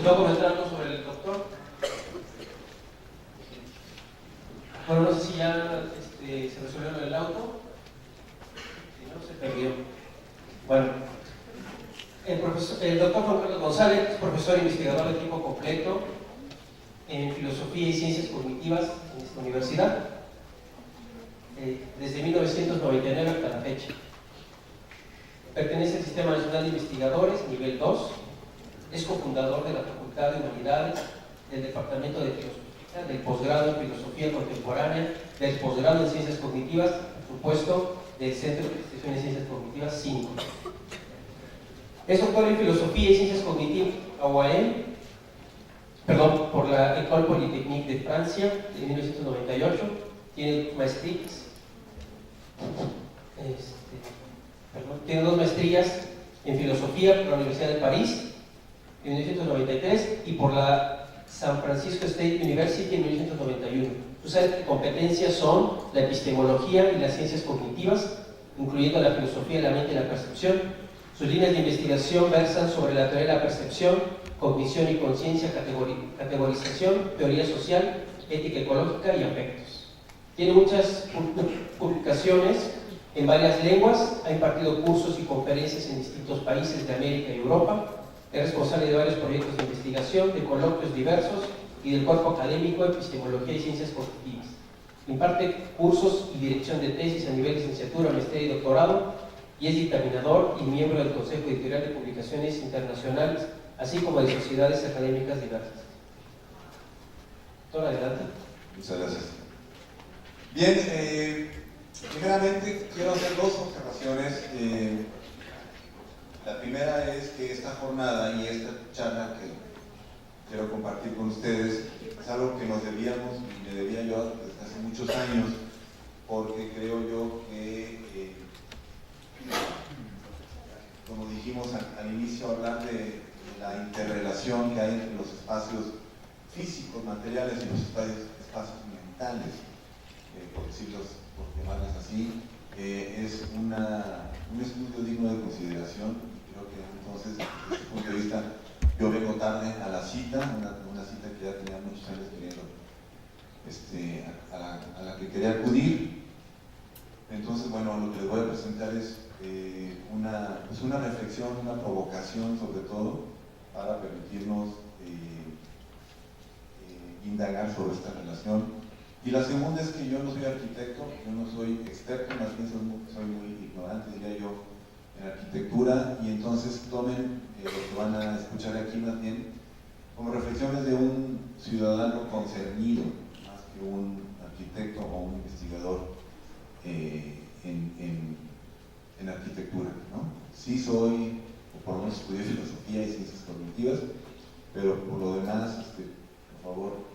Les voy a comentar algo sobre el doctor. Bueno, no sé si ya se resolvió lo del auto. Si no, se perdió. Bueno, el doctor Juan Carlos González es profesor e investigador de tiempo completo en filosofía y ciencias cognitivas en esta universidad, desde 1999 hasta la fecha. Pertenece al Sistema Nacional de Investigadores, nivel 2, es cofundador de la Facultad de Humanidades, del Departamento de Filosofía, del posgrado en Filosofía Contemporánea, del posgrado en Ciencias Cognitivas, por supuesto, del Centro de Investigación en Ciencias Cognitivas 5. Es doctor en Filosofía y Ciencias Cognitivas por la École Polytechnique de Francia de 1998. Tiene maestrías, tiene 2 maestrías en Filosofía por la Universidad de París en 1993 y por la San Francisco State University en 1991. Sus áreas de competencia son la epistemología y las ciencias cognitivas, incluyendo la filosofía de la mente y la percepción. Sus líneas de investigación versan sobre la teoría de la percepción, cognición y conciencia, categorización, teoría social, ética ecológica y afectos. Tiene muchas publicaciones en varias lenguas, ha impartido cursos y conferencias en distintos países de América y Europa, es responsable de varios proyectos de investigación, de coloquios diversos y del cuerpo académico Epistemología y Ciencias Cognitivas. Imparte cursos y dirección de tesis a nivel de licenciatura, maestría y doctorado, y es dictaminador y miembro del Consejo Editorial de Publicaciones Internacionales, así como de sociedades académicas diversas. Doctor, adelante. Muchas gracias. Bien, primeramente quiero hacer 2 observaciones. La primera es que esta jornada y esta charla que quiero compartir con ustedes es algo que nos debíamos, y me debía yo desde hace muchos años, porque creo yo que como dijimos al inicio, hablar de la interrelación que hay entre los espacios físicos, materiales y los espacios mentales, por llamarles así, es un estudio digno de consideración. Y creo que entonces, desde ese punto de vista, yo vengo tarde a la cita, una cita que ya tenía muchos años queriendo, a la que quería acudir. Entonces, bueno, lo que les voy a presentar es una reflexión, una provocación sobre todo, para permitirnos indagar sobre esta relación. Y la segunda es que yo no soy arquitecto, yo no soy experto, más bien soy muy ignorante, diría yo, en arquitectura, y entonces tomen lo que van a escuchar aquí más bien como reflexiones de un ciudadano concernido, más que un arquitecto o un investigador en arquitectura, ¿no? Sí soy, o por lo menos estudié filosofía y ciencias cognitivas, pero por lo demás, por favor,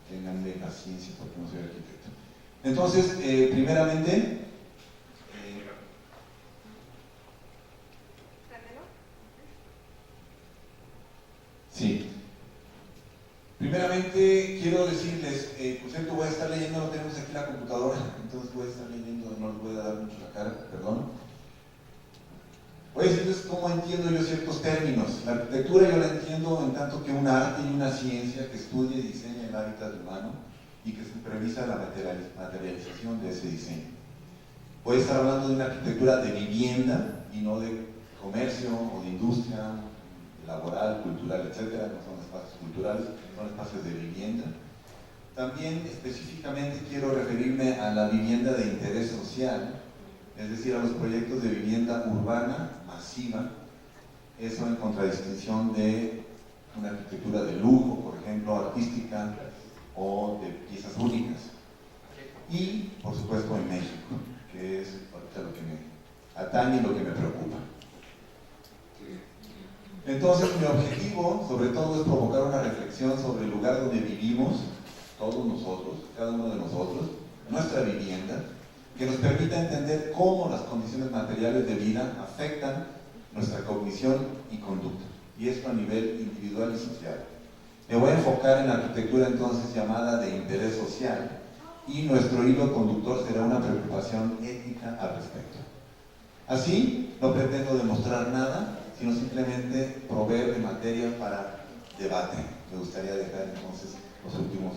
ténganme paciencia porque no soy arquitecto. Entonces, primeramente, sí. Primeramente, quiero decirles, por cierto, voy a estar leyendo, no tenemos aquí la computadora, entonces voy a estar leyendo, no les voy a dar mucho la cara, perdón. Voy a decirles cómo entiendo yo ciertos términos. La arquitectura yo la entiendo en tanto que un arte y una ciencia que estudia y diseña el hábitat humano y que supervisa la materialización de ese diseño. Voy a estar hablando de una arquitectura de vivienda y no de comercio o de industria laboral, cultural, etcétera. No son espacios culturales, son espacios de vivienda. También específicamente quiero referirme a la vivienda de interés social, es decir, a los proyectos de vivienda urbana masiva, eso en contradistinción de una arquitectura de lujo, por ejemplo, artística o de piezas únicas. Y, por supuesto, en México, que es ahorita lo que me atañe y lo que me preocupa. Entonces, mi objetivo, sobre todo, es provocar una reflexión sobre el lugar donde vivimos, todos nosotros, cada uno de nosotros, nuestra vivienda, que nos permita entender cómo las condiciones materiales de vida afectan nuestra cognición y conducta, y esto a nivel individual y social. Me voy a enfocar en la arquitectura entonces llamada de interés social, y nuestro hilo conductor será una preocupación ética al respecto. Así, no pretendo demostrar nada, sino simplemente proveer de materia para debate. Me gustaría dejar entonces los últimos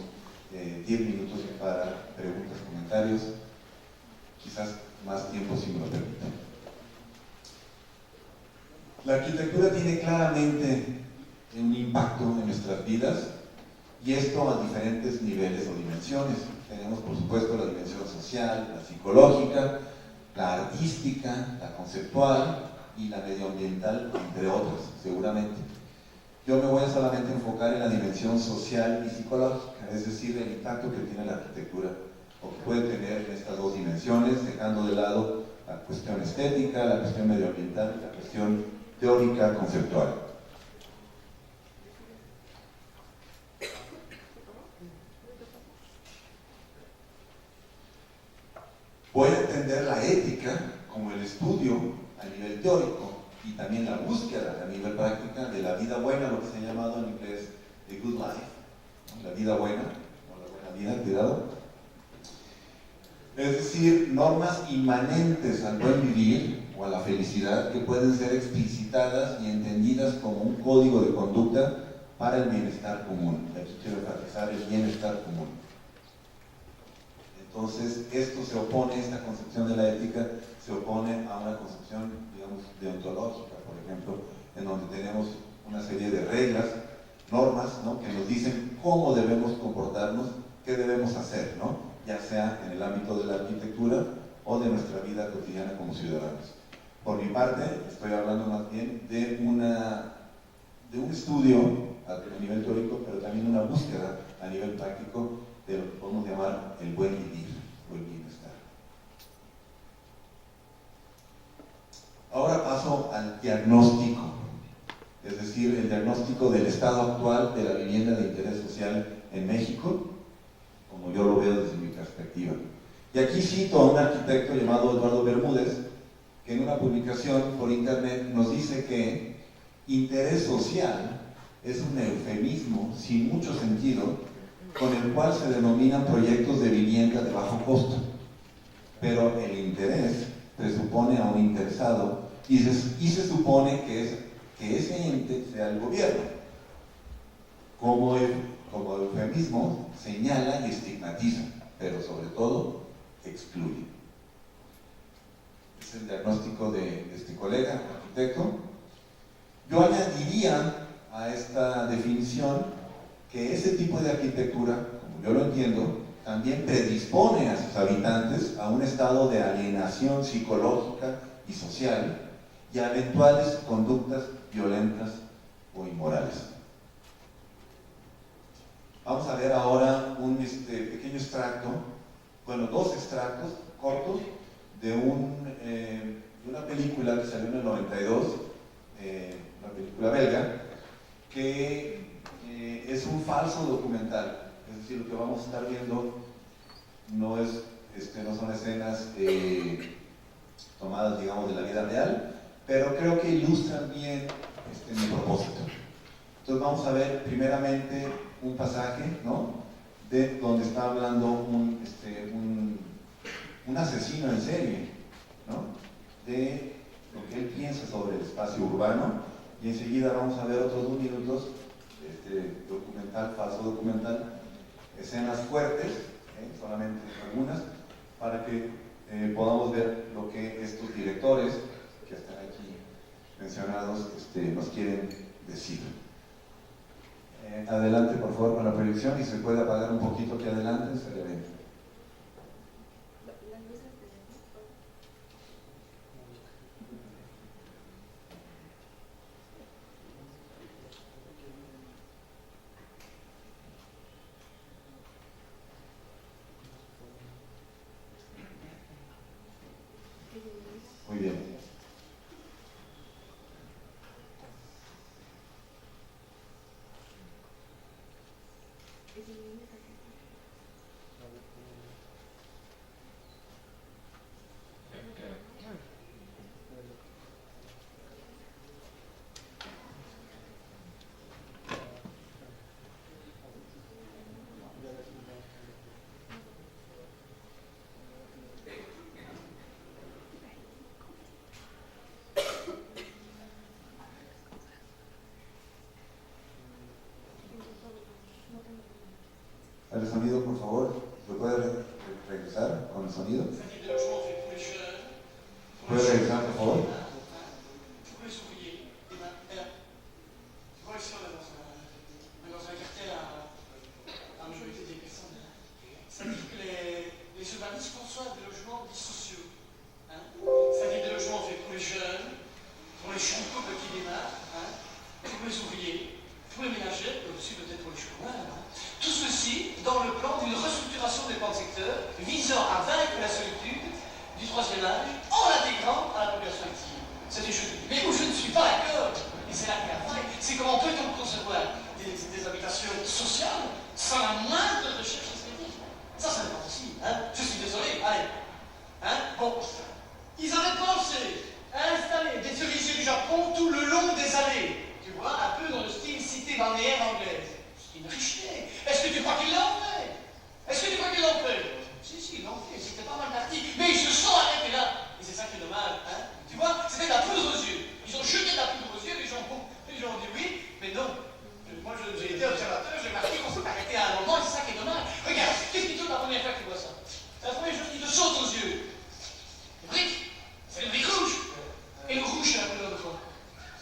10 minutos para preguntas, comentarios, quizás más tiempo si me lo permiten. La arquitectura tiene claramente un impacto en nuestras vidas, y esto a diferentes niveles o dimensiones. Tenemos, por supuesto, la dimensión social, la psicológica, la artística, la conceptual y la medioambiental, entre otras, seguramente. Yo me voy a solamente enfocar en la dimensión social y psicológica, es decir, el impacto que tiene la arquitectura o que puede tener en estas dos dimensiones, dejando de lado la cuestión estética, la cuestión medioambiental y la cuestión teórica, conceptual. Voy a entender la ética como el estudio a nivel teórico y también la búsqueda a nivel práctica de la vida buena, lo que se ha llamado en inglés the good life, ¿no? La vida buena, o la buena vida, cuidado. Es decir, normas inmanentes al buen vivir o a la felicidad que pueden ser explicitadas y entendidas como un código de conducta para el bienestar común. Aquí quiero enfatizar el bienestar común. Entonces, esto se opone, esta concepción de la ética se opone a una concepción, digamos, deontológica, por ejemplo, en donde tenemos una serie de reglas, normas, ¿no?, que nos dicen cómo debemos comportarnos, qué debemos hacer, ¿no?, ya sea en el ámbito de la arquitectura o de nuestra vida cotidiana como ciudadanos. Por mi parte, estoy hablando más bien de un estudio a nivel teórico, pero también una búsqueda a nivel práctico de lo que podemos llamar el buen vivir o el bienestar. Ahora paso al diagnóstico, es decir, el diagnóstico del estado actual de la vivienda de interés social en México, como yo lo veo desde mi perspectiva. Y aquí cito a un arquitecto llamado Eduardo Bermúdez, que en una publicación por internet nos dice que interés social es un eufemismo sin mucho sentido, con el cual se denominan proyectos de vivienda de bajo costo. Pero el interés presupone a un interesado y se supone que ese ente sea el gobierno. Como eufemismo señala y estigmatiza, pero sobre todo excluye. Es el diagnóstico de este colega, arquitecto. Yo añadiría a esta definición que ese tipo de arquitectura, como yo lo entiendo, también predispone a sus habitantes a un estado de alienación psicológica y social y a eventuales conductas violentas o inmorales. Vamos a ver ahora un pequeño extracto, bueno, dos extractos cortos de una película que salió en el 92, una película belga, que es un falso documental. Es decir, lo que vamos a estar viendo no son escenas tomadas, digamos, de la vida real, pero creo que ilustran bien mi propósito. Entonces vamos a ver primeramente un pasaje, ¿no?, de donde está hablando un asesino en serie, ¿no?, de lo que él piensa sobre el espacio urbano, y enseguida vamos a ver otros 2 minutos documental, falso documental, escenas fuertes, solamente algunas, para que podamos ver lo que estos directores que están aquí mencionados nos quieren decir. Adelante, por favor, con la proyección, y se puede apagar un poquito aquí adelante, estaría bien. Muy bien. con el sonido. Ça dit de logement fait pour les jeunes, pour ¿Puedes les regresar, por favor? pour les ouvriers. Et ben, tu vois ici, on est dans un quartier à majorité des personnes. Ça dit que les urbanistes conçoivent des logements dits sociaux. Hein. Ça dit des logements faits pour les jeunes, pour les jeunes couples qui démarrent, hein, pour les ouvriers, pour les ménagers, et aussi peut-être pour les chômeurs. Hein. Tout ceci dans le plan d'une restructuration des plans de secteur visant à vaincre la solitude du troisième âge en l'intégrant à la population active. C'est des choses. Mais où je ne suis pas d'accord, et c'est là qu'il y a faille, c'est comment peut-on concevoir des habitations sociales sans la moindre recherche esthétique. Ça n'est pas possible. Hein. Je suis désolé. Allez. Hein. Bon. Ils avaient pensé à installer des cerisiers du Japon tout le long des allées. Tu vois, un peu dans le style cité balnéaire anglaise. C'est une richesse. Est-ce que tu crois qu'ils l'ont fait? Est-ce que tu crois qu'ils l'ont fait? Si, ils l'ont fait. C'était pas mal parti. Mais ils se sont arrêtés là. Et c'est ça qui est dommage. Hein. Tu vois, c'était de la poudre aux yeux. Ils ont jeté de la poudre aux yeux. Les gens ont dit oui, mais non. Moi, j'ai été observateur, j'ai marqué qu'on s'est arrêté à un moment, et c'est ça qui est dommage. Regarde, qu'est-ce qui te la première fois que tu vois ça? C'est la première chose qui te saute aux yeux. Les briques, c'est les briques rouges. Et le rouge, c'est la couleur de quoi?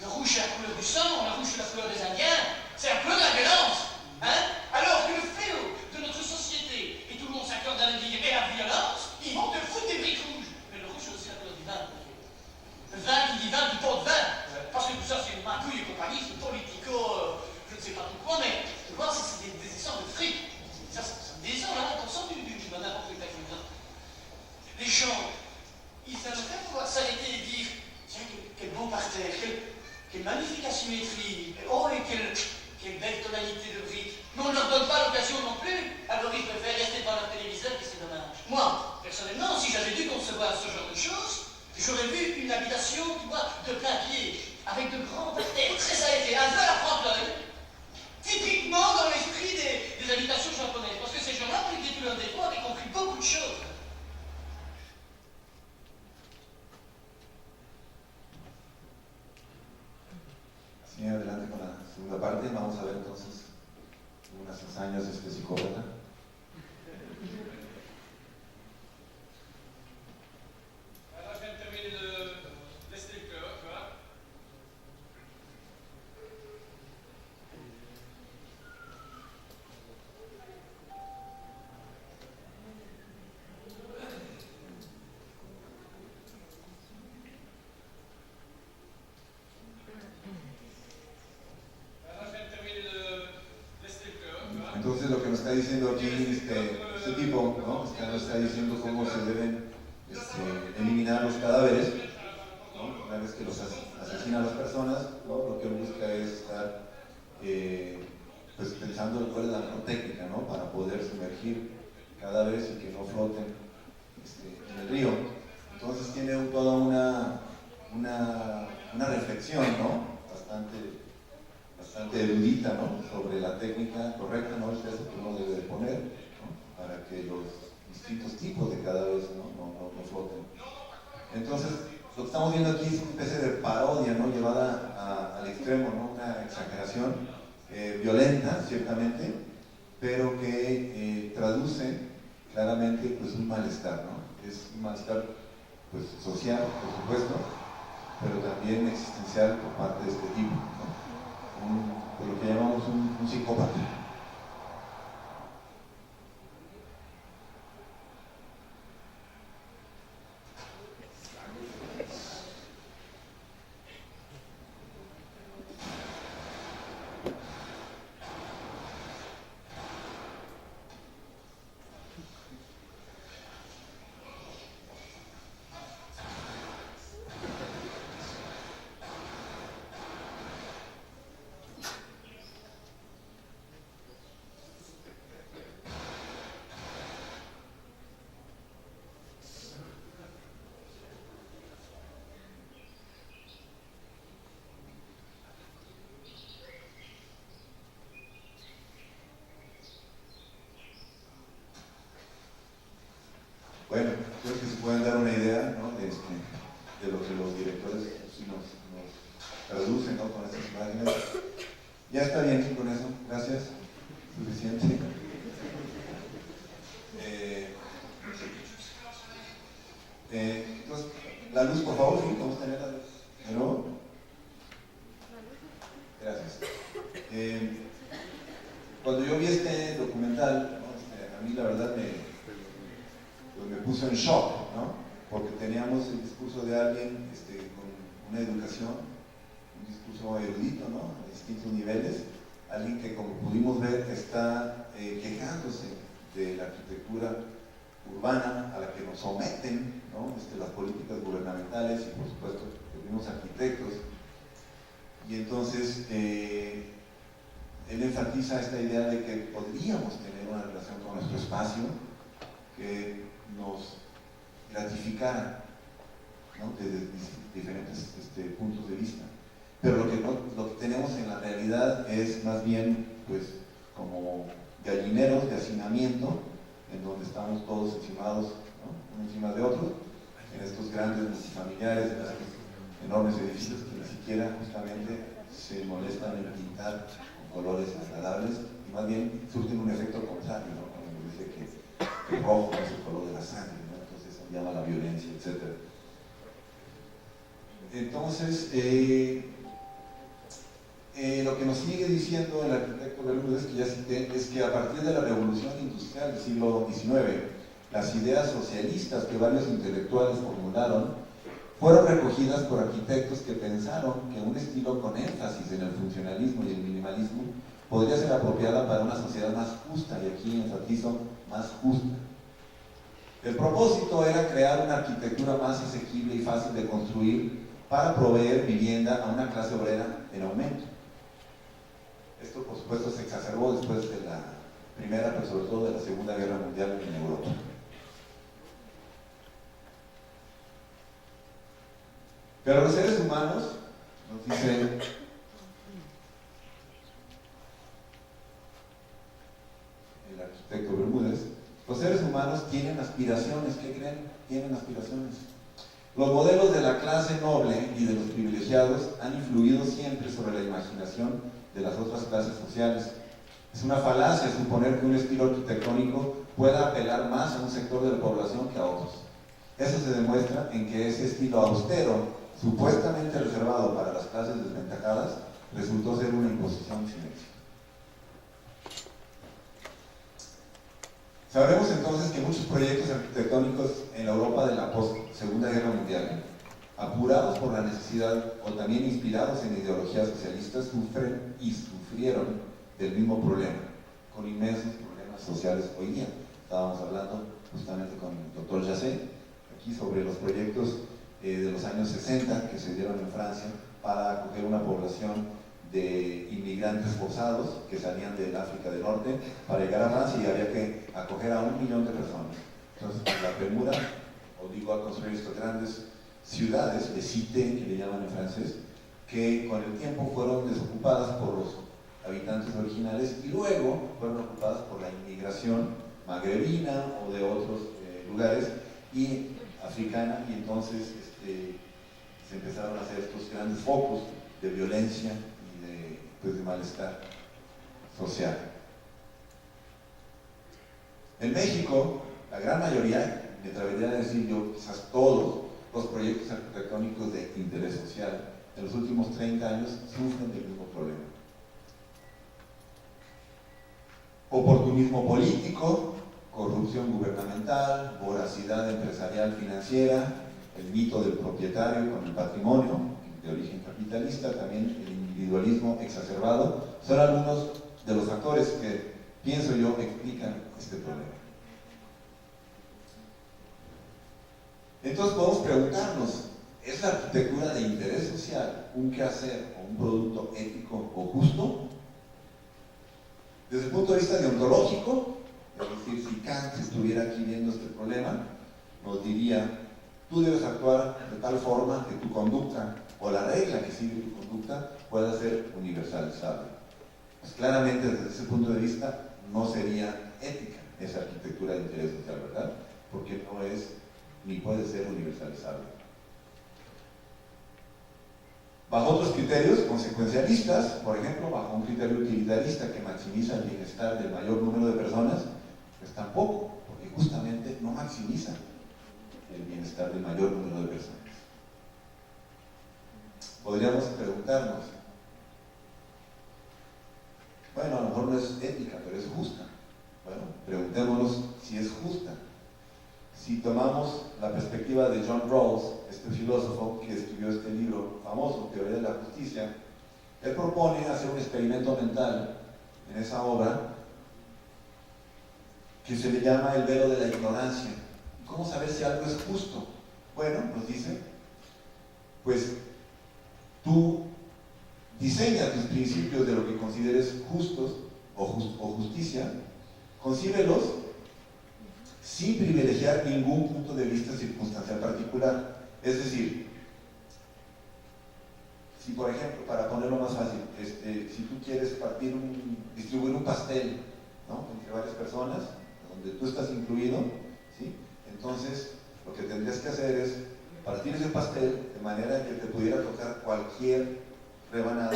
Le rouge, c'est la couleur du sang, le rouge, c'est la couleur des Indiens. C'est la couleur de la violence. Hein? Alors que le fléau de notre société, et tout le monde s'accorde à le dire, est la violence, ils vont te foutre des briques rouges. Mais le rouge, c'est aussi la couleur du vin. Le vin qui dit vin, qui porte vin. Parce que tout ça, c'est une magouille et compagnie, c'est politico, je ne sais pas tout quoi, mais tu vois, c'est des histoires de fric. Ça me descend là, attention du n'importe quel cas. Les gens, ils aimeraient pouvoir s'arrêter et dire tiens, quel beau parterre, quelle magnifique asymétrie, oh, et quelle belle tonalité de briques. Mais on ne leur donne pas l'occasion non plus, alors ils préfèrent rester devant leur téléviseur et c'est dommage. Moi, personnellement, si j'avais dû concevoir ce genre de choses, j'aurais vu une habitation, tu vois, de plein pied, avec de grands parterres très aérés, un peu à la trempe-l'œil, typiquement dans l'esprit des habitations japonaises. Parce que ces gens-là, malgré tous leurs défauts, avaient compris beaucoup de choses. Sí, adelante con la segunda parte. Vamos a ver entonces unas hazañas de este psicópata. Alors, je viens de terminer de tester le cœur, tu vois. Entonces lo que nos está diciendo aquí este tipo, ¿no? Nos está diciendo cómo se deben eliminar los cadáveres, ¿no? Una vez que los asesina a las personas, ¿no? Lo que busca es estar pues pensando cuál es la mejor técnica, ¿no? Para poder sumergir cadáveres y que no floten en el río. Entonces tiene toda una reflexión, ¿no? Bastante erudita, ¿no? Sobre la técnica correcta, ¿no? El peso que uno debe de poner, ¿no? Para que los distintos tipos de cadáveres no floten. Entonces, lo que estamos viendo aquí es una especie de parodia, ¿no? Llevada al extremo, ¿no? Una exageración violenta, ciertamente, pero que traduce claramente pues, un malestar, ¿no? Es un malestar pues, social, por supuesto, pero también existencial por parte de este tipo, ¿no? De lo que llamamos un psicópata. Bueno, creo que se pueden dar una idea, ¿no? de lo que los directores sí nos traducen, ¿no? Con estas imágenes. Ya está bien con eso, gracias, suficiente. Entonces, la luz, por favor, sí, vamos a tener la luz. ¿De nuevo? Gracias. Cuando yo vi este documental, ¿no? A mí la verdad me puso en shock, ¿no? Porque teníamos el discurso de alguien con una educación, un discurso erudito, ¿no? A distintos niveles, alguien que, como pudimos ver, está quejándose de la arquitectura urbana a la que nos someten, ¿no? Las políticas gubernamentales y, por supuesto, los mismos arquitectos. Y entonces él enfatiza esta idea de que podríamos tener una relación con nuestro espacio que nos gratificara, ¿no? Desde diferentes puntos de vista. Pero lo que tenemos en la realidad es más bien, pues, como gallineros de hacinamiento, en donde estamos todos encimados, ¿no? Uno encima de otro, en estos grandes multifamiliares, en estos enormes edificios que ni siquiera justamente se molestan en pintar con colores agradables y más bien surten un efecto contrario, ¿no? Cuando dice que el rojo es el color de la sangre, ¿no? Entonces eso llama a la violencia, etc. Entonces, lo que nos sigue diciendo el arquitecto Bermúdez, que ya cité, es que a partir de la revolución industrial del siglo XIX, las ideas socialistas que varios intelectuales formularon fueron recogidas por arquitectos que pensaron que un estilo con énfasis en el funcionalismo y el minimalismo podría ser apropiada para una sociedad más justa, y aquí enfatizo, más justa. El propósito era crear una arquitectura más asequible y fácil de construir para proveer vivienda a una clase obrera en aumento. Esto, por supuesto, se exacerbó después de la Primera, pero sobre todo de la Segunda Guerra Mundial en Europa. Pero los seres humanos, nos dice el arquitecto Bermúdez, los seres humanos tienen aspiraciones. ¿Qué creen? Tienen aspiraciones. Los modelos de la clase noble y de los privilegiados han influido siempre sobre la imaginación de las otras clases sociales. Es una falacia suponer que un estilo arquitectónico pueda apelar más a un sector de la población que a otros. Eso se demuestra en que ese estilo austero, supuestamente reservado para las clases desventajadas, resultó ser una imposición sin éxito. Sabremos entonces que muchos proyectos arquitectónicos en la Europa de la post-Segunda Guerra Mundial, apurados por la necesidad o también inspirados en ideologías socialistas, sufren y sufrieron del mismo problema, con inmensos problemas sociales hoy día. Estábamos hablando justamente con el doctor Jacet, aquí sobre los proyectos de los años 60 que se dieron en Francia para acoger una población de inmigrantes forzados que salían del África del Norte para llegar a Francia, y había que acoger a 1 millón de personas. Entonces, la premura obligó a construir estas grandes ciudades de cité, que le llaman en francés, que con el tiempo fueron desocupadas por los habitantes originales y luego fueron ocupadas por la inmigración magrebina o de otros lugares y africana, y entonces se empezaron a hacer estos grandes focos de violencia y de malestar social. En México, la gran mayoría, me atrevería a decir yo, quizás todos los proyectos arquitectónicos de interés social en los últimos 30 años sufren del mismo problema. Oportunismo político, corrupción gubernamental, voracidad empresarial financiera, el mito del propietario con el patrimonio de origen capitalista, también el individualismo exacerbado, son algunos de los factores que, pienso yo, explican este problema. Entonces podemos preguntarnos, ¿es la arquitectura de interés social un quehacer o un producto ético o justo? Desde el punto de vista deontológico, es decir, si Kant estuviera aquí viendo este problema, nos diría: tú debes actuar de tal forma que tu conducta o la regla que sigue tu conducta pueda ser universalizable. Pues claramente desde ese punto de vista no sería ética esa arquitectura de interés social, ¿verdad? Porque no es ni puede ser universalizable. Bajo otros criterios consecuencialistas, por ejemplo, bajo un criterio utilitarista que maximiza el bienestar del mayor número de personas, pues tampoco, porque justamente no maximiza el bienestar bienestar del mayor número de personas. Podríamos preguntarnos, bueno, a lo mejor no es ética, pero es justa. Bueno, preguntémonos si es justa. Si tomamos la perspectiva de John Rawls, este filósofo que escribió este libro famoso, Teoría de la Justicia, él propone hacer un experimento mental en esa obra que se le llama el velo de la ignorancia. ¿Cómo saber si algo es justo? Bueno, nos dice, pues tú diseña tus principios de lo que consideres justos o justicia, concíbelos sin privilegiar ningún punto de vista circunstancial particular. Es decir, si por ejemplo, para ponerlo más fácil, si tú quieres distribuir un pastel, ¿no?, entre varias personas, donde tú estás incluido, ¿sí?, entonces lo que tendrías que hacer es partir ese pastel de manera que te pudiera tocar cualquier rebanada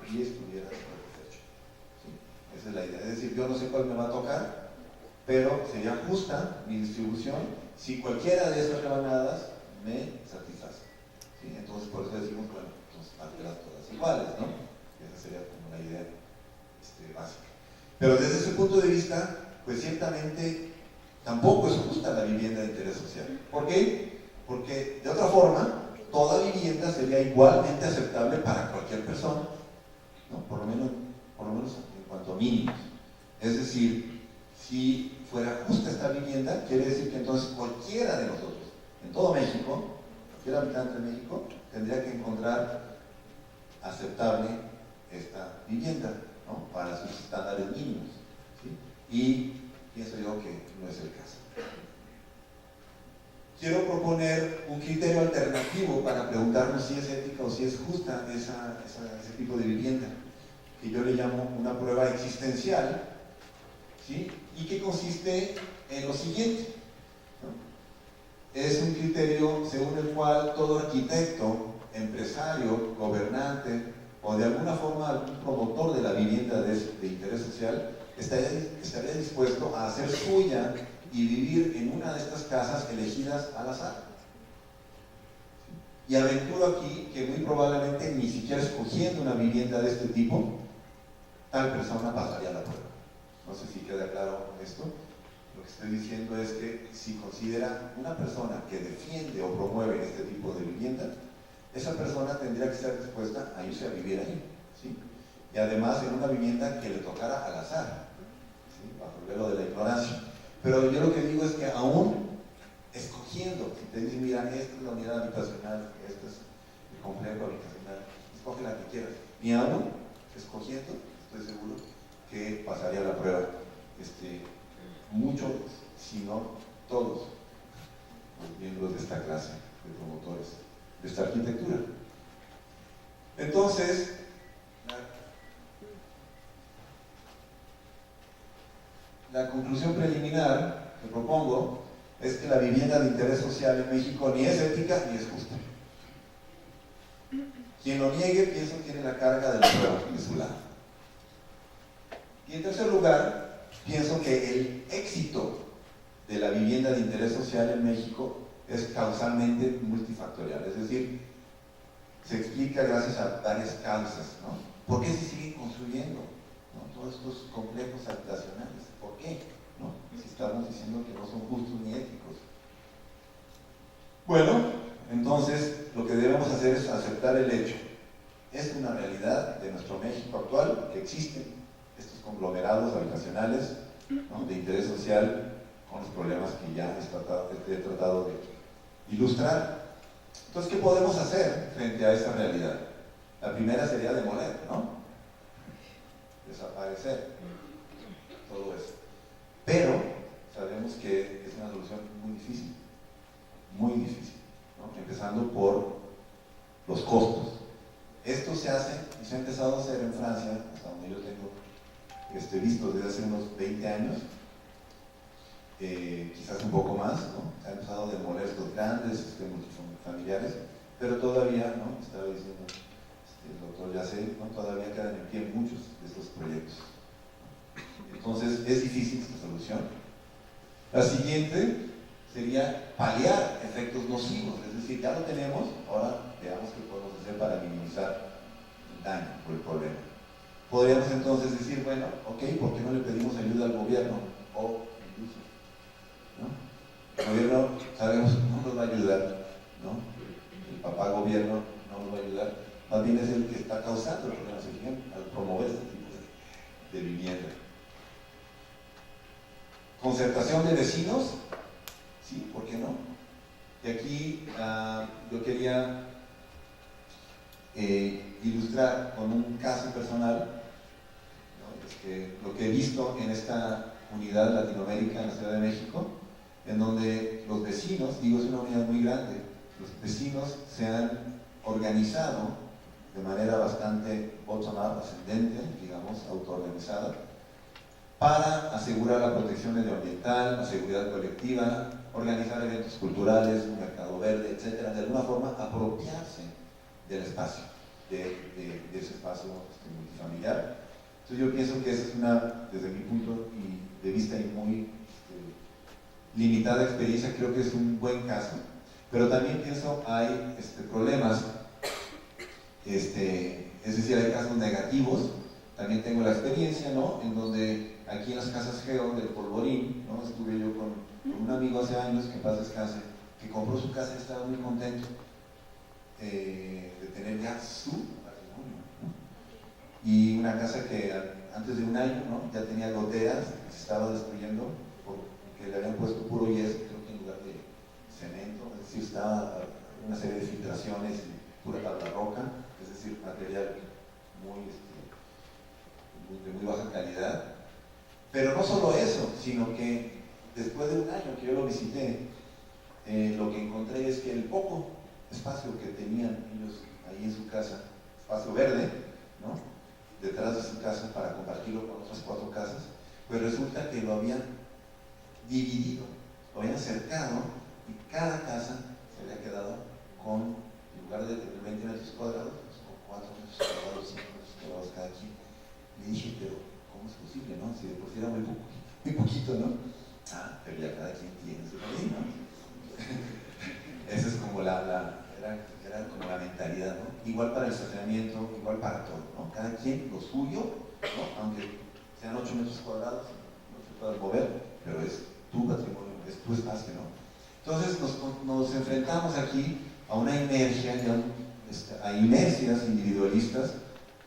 y estuviera satisfecho. ¿Sí? Esa es la idea. Es decir, yo no sé cuál me va a tocar, pero sería justa mi distribución si cualquiera de esas rebanadas me satisface. ¿Sí? Entonces, por eso decimos, bueno, entonces partirlas todas iguales, ¿no? Esa sería como la idea básica. Pero desde ese punto de vista, pues ciertamente tampoco es justa la vivienda de interés social. ¿Por qué? Porque de otra forma, toda vivienda sería igualmente aceptable para cualquier persona, ¿no? Por lo menos en cuanto a mínimos. Es decir, si fuera justa esta vivienda, quiere decir que entonces cualquiera de nosotros, en todo México, cualquier habitante de México, tendría que encontrar aceptable esta vivienda, ¿no?, para sus estándares mínimos, ¿sí? Y pienso yo que no es el caso. Quiero proponer un criterio alternativo para preguntarnos si es ética o si es justa ese tipo de vivienda, que yo le llamo una prueba existencial, ¿sí?, y que consiste en lo siguiente, ¿no? Es un criterio según el cual todo arquitecto, empresario, gobernante o de alguna forma algún promotor de la vivienda de interés social estaría dispuesto a hacer suya y vivir en una de estas casas elegidas al azar. Y aventuro aquí que muy probablemente ni siquiera escogiendo una vivienda de este tipo, tal persona pasaría la prueba. No sé si queda claro esto. Lo que estoy diciendo es que si considera una persona que defiende o promueve este tipo de vivienda, esa persona tendría que estar dispuesta a irse a vivir ahí, ¿sí? Y además en una vivienda que le tocara al azar, ¿sí?, bajo el velo de la ignorancia. Pero yo lo que digo es que aún escogiendo, si te dicen, mira, esta es la unidad habitacional, este es el complejo habitacional, escoge la que quieras, ni aún escogiendo, estoy seguro que pasaría la prueba muchos, si no todos los miembros de esta clase de promotores de esta arquitectura. Entonces, la conclusión preliminar que propongo es que la vivienda de interés social en México ni es ética ni es justa. Quien lo niegue, pienso, tiene la carga de la prueba de su lado. Y en tercer lugar, pienso que el éxito de la vivienda de interés social en México es causalmente multifactorial, es decir, se explica gracias a varias causas, ¿no? ¿Por qué se siguen construyendo, ¿no?, todos estos complejos habitacionales? ¿Por qué? ¿No? Si estamos diciendo que no son justos ni éticos. Bueno, entonces lo que debemos hacer es aceptar el hecho. Es una realidad de nuestro México actual que existen estos conglomerados habitacionales, ¿no?, de interés social, con los problemas que ya he tratado de ilustrar. Entonces, ¿qué podemos hacer frente a esa realidad? La primera sería demoler, ¿no? Desaparecer todo eso. Pero sabemos que es una solución muy difícil, ¿no?, empezando por los costos. Esto se hace y se ha empezado a hacer en Francia, hasta donde yo tengo visto desde hace unos 20 años, quizás un poco más, ¿no? Se ha empezado a demoler estos grandes multifamiliares, pero todavía, ¿no?, estaba diciendo el doctor Yacel, ¿no?, todavía quedan en pie muchos de estos proyectos. Entonces es difícil esta solución. La siguiente sería paliar efectos nocivos, es decir, ya lo tenemos, ahora veamos qué podemos hacer para minimizar el daño o el problema. Podríamos entonces decir, bueno, ok, ¿por qué no le pedimos ayuda al gobierno? O incluso, ¿no? El gobierno, sabemos, no nos va a ayudar, ¿no? El papá gobierno no nos va a ayudar, más bien es el que está causando el problema, al promover este tipo de vivienda. Concertación de vecinos, sí, ¿por qué no? Y aquí yo quería ilustrar con un caso personal, ¿no? Lo que he visto en esta unidad Latinoamérica en la Ciudad de México, en donde los vecinos, digo, es una unidad muy grande, los vecinos se han organizado de manera bastante bottom-up, ascendente, digamos, autoorganizada, para asegurar la protección medioambiental, la seguridad colectiva, organizar eventos culturales, un mercado verde, etcétera, de alguna forma apropiarse del espacio, de ese espacio multifamiliar. Entonces yo pienso que esa es una, desde mi punto de vista y muy limitada experiencia, creo que es un buen caso, pero también pienso hay problemas, es decir, hay casos negativos. También tengo la experiencia, ¿no? En donde aquí en las casas Geo del Polvorín, ¿no? Estuve yo con un amigo hace años, que en paz descanse, que compró su casa y estaba muy contento de tener ya su patrimonio, ¿no? Y una casa que antes de un año, ¿no? Ya tenía goteras, se estaba destruyendo porque le habían puesto puro yeso, creo que en lugar de cemento, es decir, estaba una serie de filtraciones y pura tabla roca, es decir, material de muy baja calidad. Pero no solo eso, sino que después de un año que yo lo visité, lo que encontré es que el poco espacio que tenían ellos ahí en su casa, espacio verde, ¿no? Detrás de su casa para compartirlo con otras 4 casas, pues resulta que lo habían dividido, lo habían cercado y cada casa se había quedado con, en lugar de 20 metros cuadrados, pues con 4 metros cuadrados, 5 metros cuadrados cada quien. Le dije, pero ¿cómo es posible, no? Si de por sí era muy poquito, ¿no? Ah, pero ya cada quien tiene su jardín, ¿no? Esa es como era como la mentalidad, ¿no? Igual para el estacionamiento, igual para todo, ¿no? Cada quien lo suyo, ¿no? Aunque sean 8 metros cuadrados, no se puede mover, pero es tu patrimonio, es tu espacio, ¿no? Entonces nos enfrentamos aquí a una inercia, a inercias individualistas,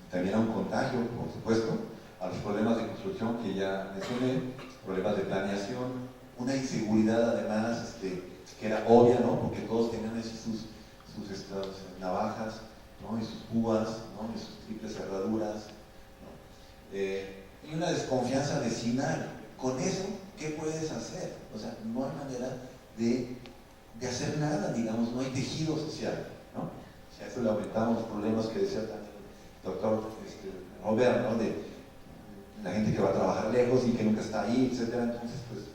también a un contagio, por supuesto, a los problemas de construcción que ya mencioné, problemas de planeación, una inseguridad además que era obvia, ¿no? Porque todos tenían así sus navajas, ¿no? Y sus púas, ¿no? Y sus triples cerraduras, ¿no? Y una desconfianza vecinal. Con eso, ¿qué puedes hacer? O sea, no hay manera de hacer nada, digamos, no hay tejido social, ¿no? Si a eso le aumentamos los problemas que decía también doctor Robert, ¿no? De la gente que va a trabajar lejos y que nunca está ahí, etcétera. Entonces, pues,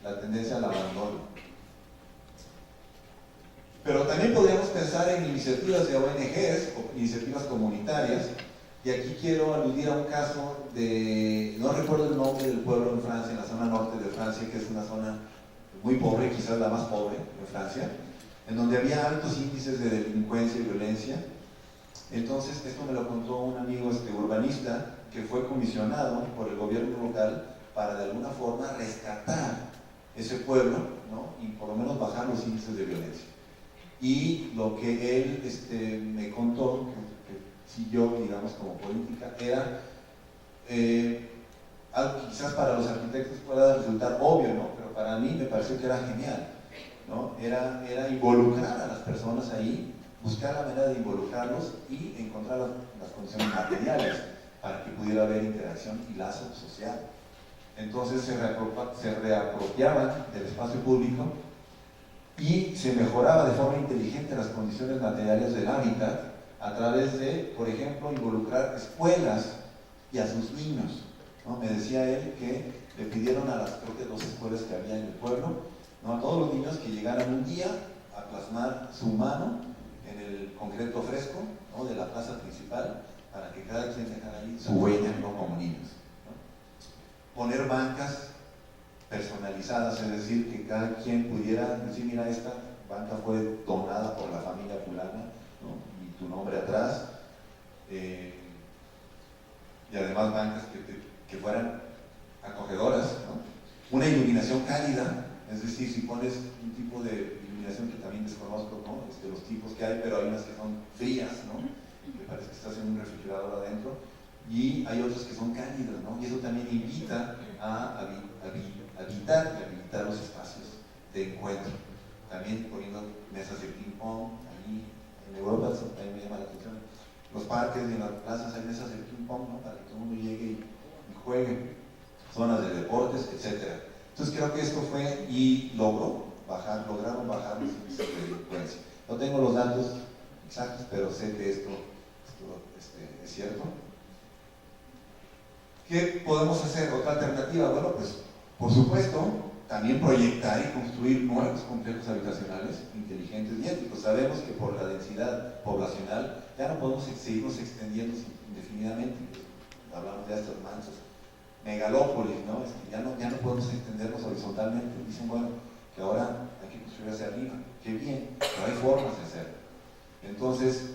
la tendencia al abandono. Pero también podríamos pensar en iniciativas de ONGs o iniciativas comunitarias, y aquí quiero aludir a un caso no recuerdo el nombre del pueblo en Francia, en la zona norte de Francia, que es una zona muy pobre, quizás la más pobre de Francia, en donde había altos índices de delincuencia y violencia. Entonces, esto me lo contó un amigo urbanista que fue comisionado por el gobierno local para de alguna forma rescatar ese pueblo, ¿no? Y por lo menos bajar los índices de violencia. Y lo que él me contó, que siguió, digamos, como política, era algo que quizás para los arquitectos pueda resultar obvio, ¿no? Pero para mí me pareció que era genial, ¿no? Era involucrar a las personas ahí, buscar la manera de involucrarlos y encontrar las condiciones materiales para que pudiera haber interacción y lazo social. Entonces se reapropiaban del espacio público y se mejoraba de forma inteligente las condiciones materiales del hábitat a través de, por ejemplo, involucrar escuelas y a sus niños, ¿no? Me decía él que le pidieron a las, creo que 2 escuelas que había en el pueblo, ¿no? A todos los niños que llegaran un día a plasmar su mano en el concreto fresco, ¿no? De la plaza principal, para que cada quien dejara ahí su huella, ¿no? Como niños, ¿no? Poner bancas personalizadas, es decir, que cada quien pudiera decir, mira, esta banca fue donada por la familia fulana, ¿no? Y tu nombre atrás, y además bancas que fueran acogedoras, ¿no? Una iluminación cálida, es decir, si pones un tipo de iluminación que también desconozco, ¿no? Los tipos que hay, pero hay unas que son frías, ¿no? Me parece que estás en un refrigerador adentro, y hay otras que son cálidas, ¿no? Y eso también invita a habilitar los espacios de encuentro. También poniendo mesas de ping pong, ahí en Europa también me llama la atención. Los parques y en las plazas hay mesas de ping pong, ¿no? Para que todo el mundo llegue y juegue, zonas de deportes, etc. Entonces creo que esto fue y lograron bajar los índices de delincuencia. No tengo los datos exactos, pero sé que esto es cierto. ¿Qué podemos hacer? ¿Otra alternativa? Bueno, pues por supuesto, también proyectar y construir nuevos complejos habitacionales inteligentes y éticos. Sabemos que por la densidad poblacional ya no podemos seguirnos extendiendo indefinidamente. Hablamos de estas manchas megalópolis, ¿no? Ya no podemos extendernos horizontalmente. Dicen, bueno, que ahora hay que construir hacia arriba. Qué bien, pero hay formas de hacerlo. Entonces,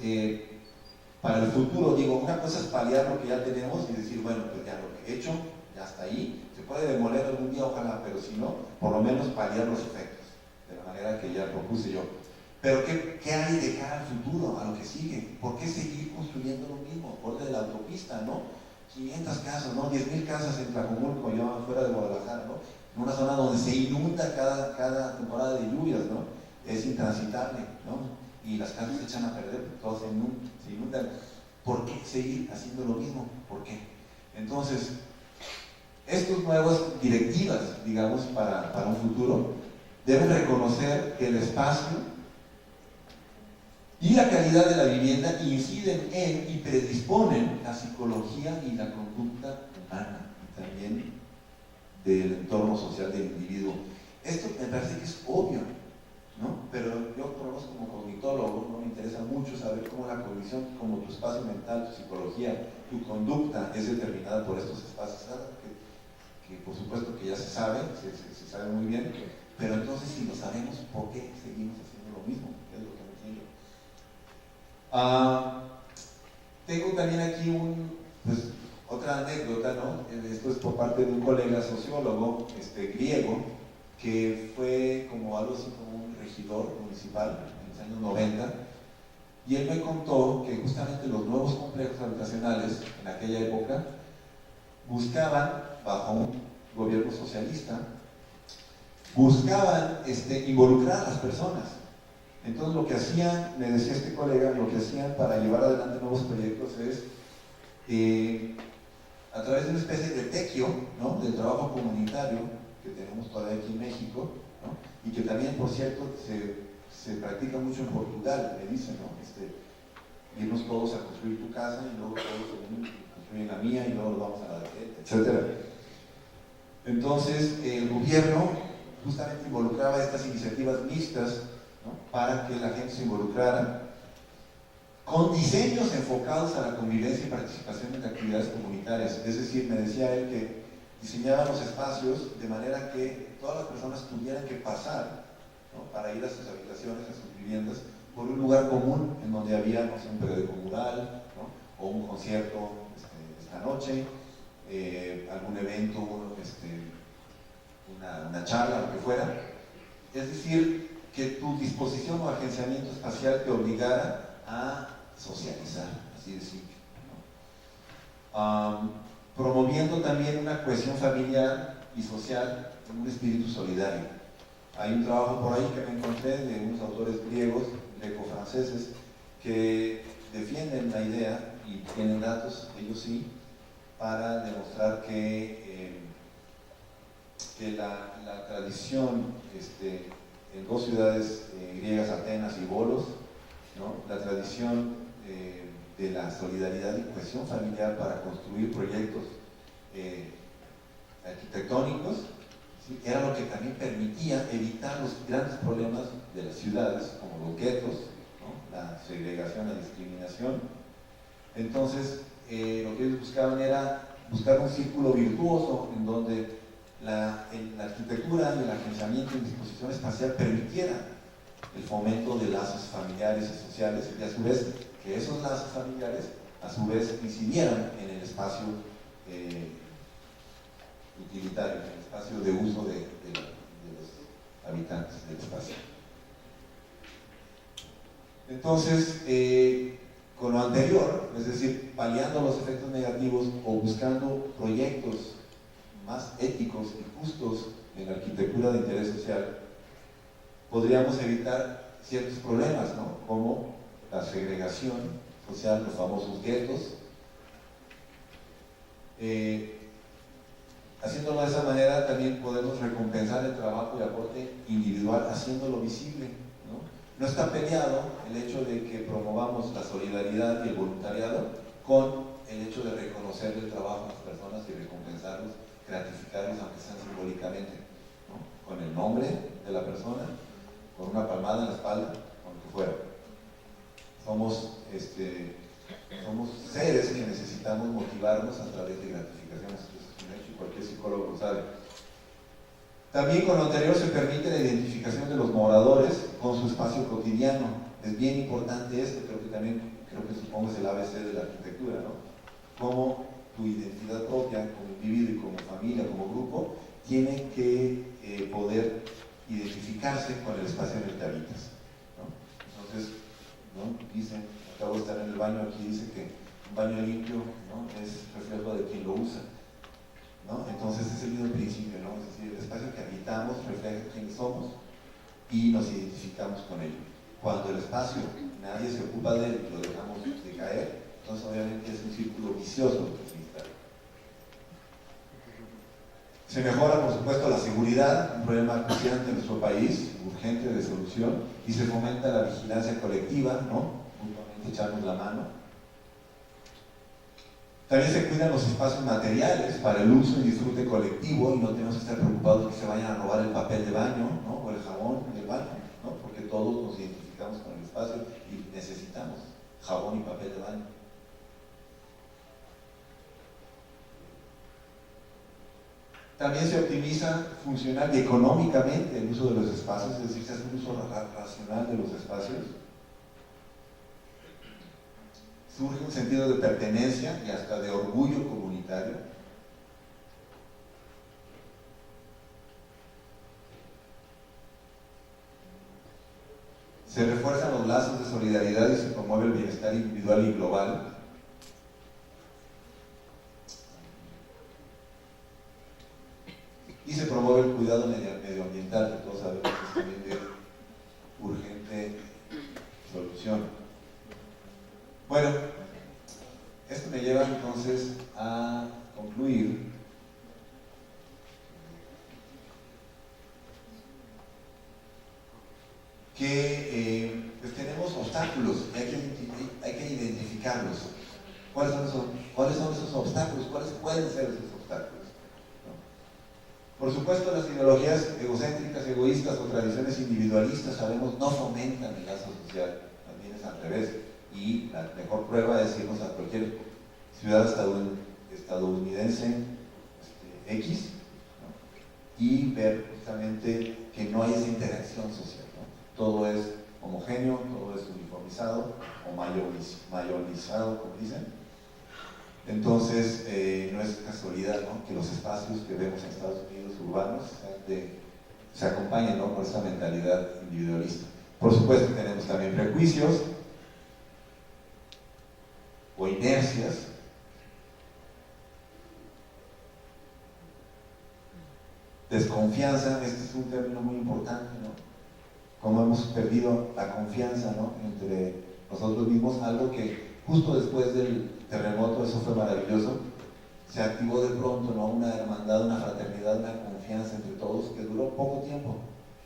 para el futuro, digo, una cosa es paliar lo que ya tenemos y decir, bueno, pues ya lo que he hecho, ya está ahí, se puede demoler algún día, ojalá, pero si no, por lo menos paliar los efectos, de la manera que ya propuse yo. Pero ¿qué hay de cara al futuro, a lo que sigue? ¿Por qué seguir construyendo lo mismo? Borde de la autopista, ¿no? 500 casas, ¿no? 10,000 casas en Tlajomulco, yo afuera de Guadalajara, ¿no? En una zona donde se inunda cada temporada de lluvias, ¿no? Es intransitable, ¿no? Y las casas se echan a perder, todas se inundan. ¿Por qué seguir haciendo lo mismo? ¿Por qué? Entonces, estas nuevas directivas, digamos, para un futuro, deben reconocer que el espacio y la calidad de la vivienda inciden en y predisponen la psicología y la conducta humana, y también del entorno social del individuo. Esto me parece que es obvio, ¿no? Pero yo, por lo menos como cognitólogo, ¿no? Me interesa mucho saber cómo la cognición, como tu espacio mental, tu psicología, tu conducta es determinada por estos espacios, ¿sabes? Que por supuesto que ya se sabe, se sabe muy bien, pero entonces si lo sabemos, ¿por qué seguimos haciendo lo mismo? Es lo que no entiendo. Tengo también aquí otra anécdota, ¿no? Esto es por parte de un colega sociólogo griego, que fue como algo así como un regidor municipal en los años 90, y él me contó que justamente los nuevos complejos habitacionales en aquella época buscaban, bajo un gobierno socialista, buscaban involucrar a las personas. Entonces lo que hacían, me decía este colega, lo que hacían para llevar adelante nuevos proyectos es a través de una especie de tequio, ¿no? Del trabajo comunitario que tenemos todavía aquí en México, ¿no? Y que también, por cierto, se practica mucho en Portugal, me dicen, ¿no? Irnos todos a construir tu casa y luego todos construyen la mía y luego nos vamos a la de etc. Entonces el gobierno justamente involucraba estas iniciativas mixtas, ¿no? Para que la gente se involucrara con diseños enfocados a la convivencia y participación en actividades comunitarias. Es decir, me decía él que diseñaban los espacios de manera que todas las personas tuvieran que pasar, ¿no? Para ir a sus habitaciones, a sus viviendas, por un lugar común en donde había, no sé, un periódico mural, ¿no? O un concierto esta noche, algún evento, una charla, lo que fuera. Es decir, que tu disposición o agenciamiento espacial te obligara a socializar, así de simple, ¿no? Promoviendo también una cohesión familiar y social en un espíritu solidario. Hay un trabajo por ahí que me encontré de unos autores griegos, greco-franceses, que defienden la idea y tienen datos, ellos sí, para demostrar que la tradición en dos ciudades griegas, Atenas y Bolos, ¿no? La tradición de la solidaridad y cohesión familiar para construir proyectos arquitectónicos, ¿sí? Era lo que también permitía evitar los grandes problemas de las ciudades, como los guetos, ¿no? La segregación, la discriminación. Entonces, lo que ellos buscaban era buscar un círculo virtuoso en donde la arquitectura y el agenciamiento en disposición espacial permitieran el fomento de lazos familiares y sociales, y a su vez que esos lazos familiares a su vez incidieran en el espacio utilitario, en el espacio de uso de los habitantes del espacio. Entonces, con lo anterior, es decir, paliando los efectos negativos o buscando proyectos más éticos y justos en la arquitectura de interés social, podríamos evitar ciertos problemas, ¿no? Como la segregación social, los famosos guetos. Haciéndolo de esa manera también podemos recompensar el trabajo y aporte individual, haciéndolo visible, ¿no? No está peleado el hecho de que promovamos la solidaridad y el voluntariado con el hecho de reconocer el trabajo de las personas y recompensarlos, gratificarlos, aunque sean simbólicamente, ¿no? Con el nombre de la persona, con una palmada en la espalda, aunque fuera. Somos seres que necesitamos motivarnos a través de gratificaciones. Eso es un hecho y cualquier psicólogo lo sabe. También con lo anterior se permite la identificación de los moradores con su espacio cotidiano. Es bien importante esto, creo que supongo es el ABC de la arquitectura, ¿no? Cómo tu identidad propia como individuo y como familia, como grupo, tiene que poder identificarse con el espacio en el que habitas, ¿no? Entonces, ¿no? Dicen, acabo de estar en el baño, aquí dice que un baño limpio, ¿no? Es reflejo de quien lo usa, ¿no? Entonces es el mismo principio, ¿no? Es decir, el espacio que habitamos refleja quiénes somos y nos identificamos con ello. Cuando el espacio nadie se ocupa de él y lo dejamos de caer, entonces obviamente es un círculo vicioso que se instala. Se mejora, por supuesto, la seguridad, un problema creciente en nuestro país, urgente de solución, y se fomenta la vigilancia colectiva, ¿no? Mutuamente echarnos la mano. También se cuidan los espacios materiales para el uso y disfrute colectivo y no tenemos que estar preocupados de que se vayan a robar el papel de baño, ¿no? O el jabón del baño, ¿no? Porque todos nos identificamos con el espacio y necesitamos jabón y papel de baño. También se optimiza funcional y económicamente el uso de los espacios, es decir, se hace un uso racional de los espacios. Surge un sentido de pertenencia y hasta de orgullo comunitario. Se refuerzan los lazos de solidaridad y se promueve el bienestar individual y global. Y se promueve el cuidado medioambiental, que todos sabemos que es también de urgente solución. Bueno, esto me lleva entonces a concluir que pues tenemos obstáculos y hay que identificarlos. ¿Cuáles son esos obstáculos? ¿Cuáles pueden ser esos obstáculos? ¿No? Por supuesto, las ideologías egocéntricas, egoístas o tradiciones individualistas, sabemos, no fomentan el lazo social, también es al revés. Y la mejor prueba es irnos a cualquier ciudad estadounidense X, ¿no? Y ver justamente que no hay esa interacción social, ¿no? Todo es homogéneo, todo es uniformizado o mayorizado, como dicen. Entonces, no es casualidad, ¿no?, que los espacios que vemos en Estados Unidos urbanos se acompañen, ¿no?, con esta mentalidad individualista. Por supuesto, tenemos también prejuicios o inercias, desconfianza. Este es un término muy importante, ¿no? Como hemos perdido la confianza, ¿no?, entre nosotros mismos, algo que justo después del terremoto, eso fue maravilloso, se activó de pronto, ¿no?, una hermandad, una fraternidad, una confianza entre todos que duró poco tiempo,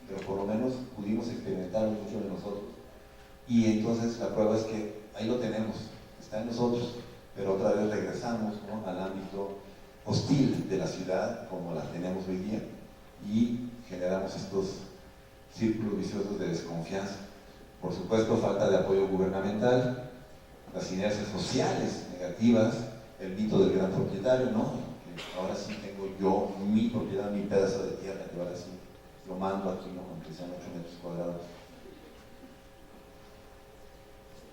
pero por lo menos pudimos experimentar mucho de nosotros. Y entonces la prueba es que ahí lo tenemos, está en nosotros, pero otra vez regresamos, ¿no?, al ámbito hostil de la ciudad como la tenemos hoy día y generamos estos círculos viciosos de desconfianza. Por supuesto, falta de apoyo gubernamental, las inercias sociales negativas, el mito del gran propietario, ¿no?, que ahora sí tengo yo mi propiedad, mi pedazo de tierra, que ahora sí lo mando aquí, ¿no? Aunque sean 8 metros cuadrados.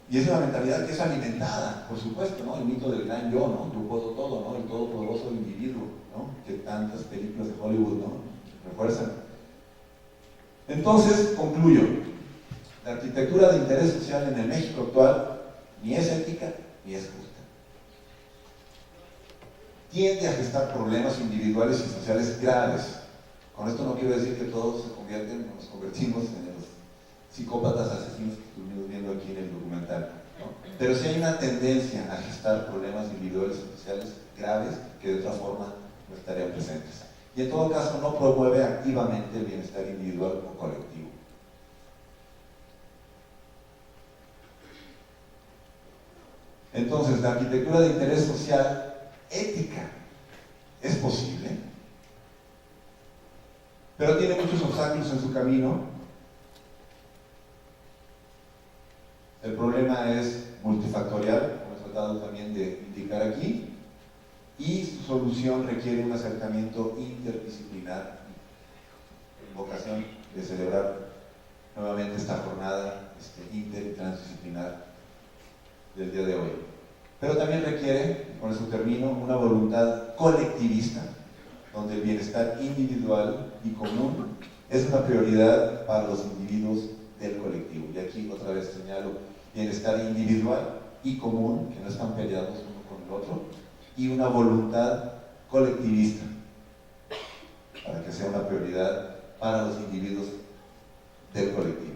Y es una mentalidad que es alimentada, por supuesto, ¿no? El mito del gran yo, ¿no? Yo puedo todo, ¿no? El todopoderoso individuo, ¿no? Que tantas películas de Hollywood, ¿no? Refuerzan. Entonces, concluyo. La arquitectura de interés social en el México actual ni es ética ni es justa. Tiende a gestar problemas individuales y sociales graves. Con esto no quiero decir que todos se convierten o nos convertimos en los psicópatas asesinos que estuvimos viendo aquí en el documental, ¿no? Pero sí hay una tendencia a gestar problemas individuales y sociales graves que de otra forma no estarían presentes. Y en todo caso no promueve activamente el bienestar individual o colectivo. Entonces, la arquitectura de interés social ética es posible, pero tiene muchos obstáculos en su camino. El problema es multifactorial, como he tratado también de indicar aquí, y su solución requiere un acercamiento interdisciplinar en vocación de celebrar nuevamente esta jornada inter y transdisciplinar del día de hoy. Pero también requiere, y con eso termino, una voluntad colectivista, donde el bienestar individual y común es una prioridad para los individuos del colectivo. Y aquí otra vez señalo bienestar individual y común, que no están peleados uno con el otro, y una voluntad colectivista, para que sea una prioridad para los individuos del colectivo.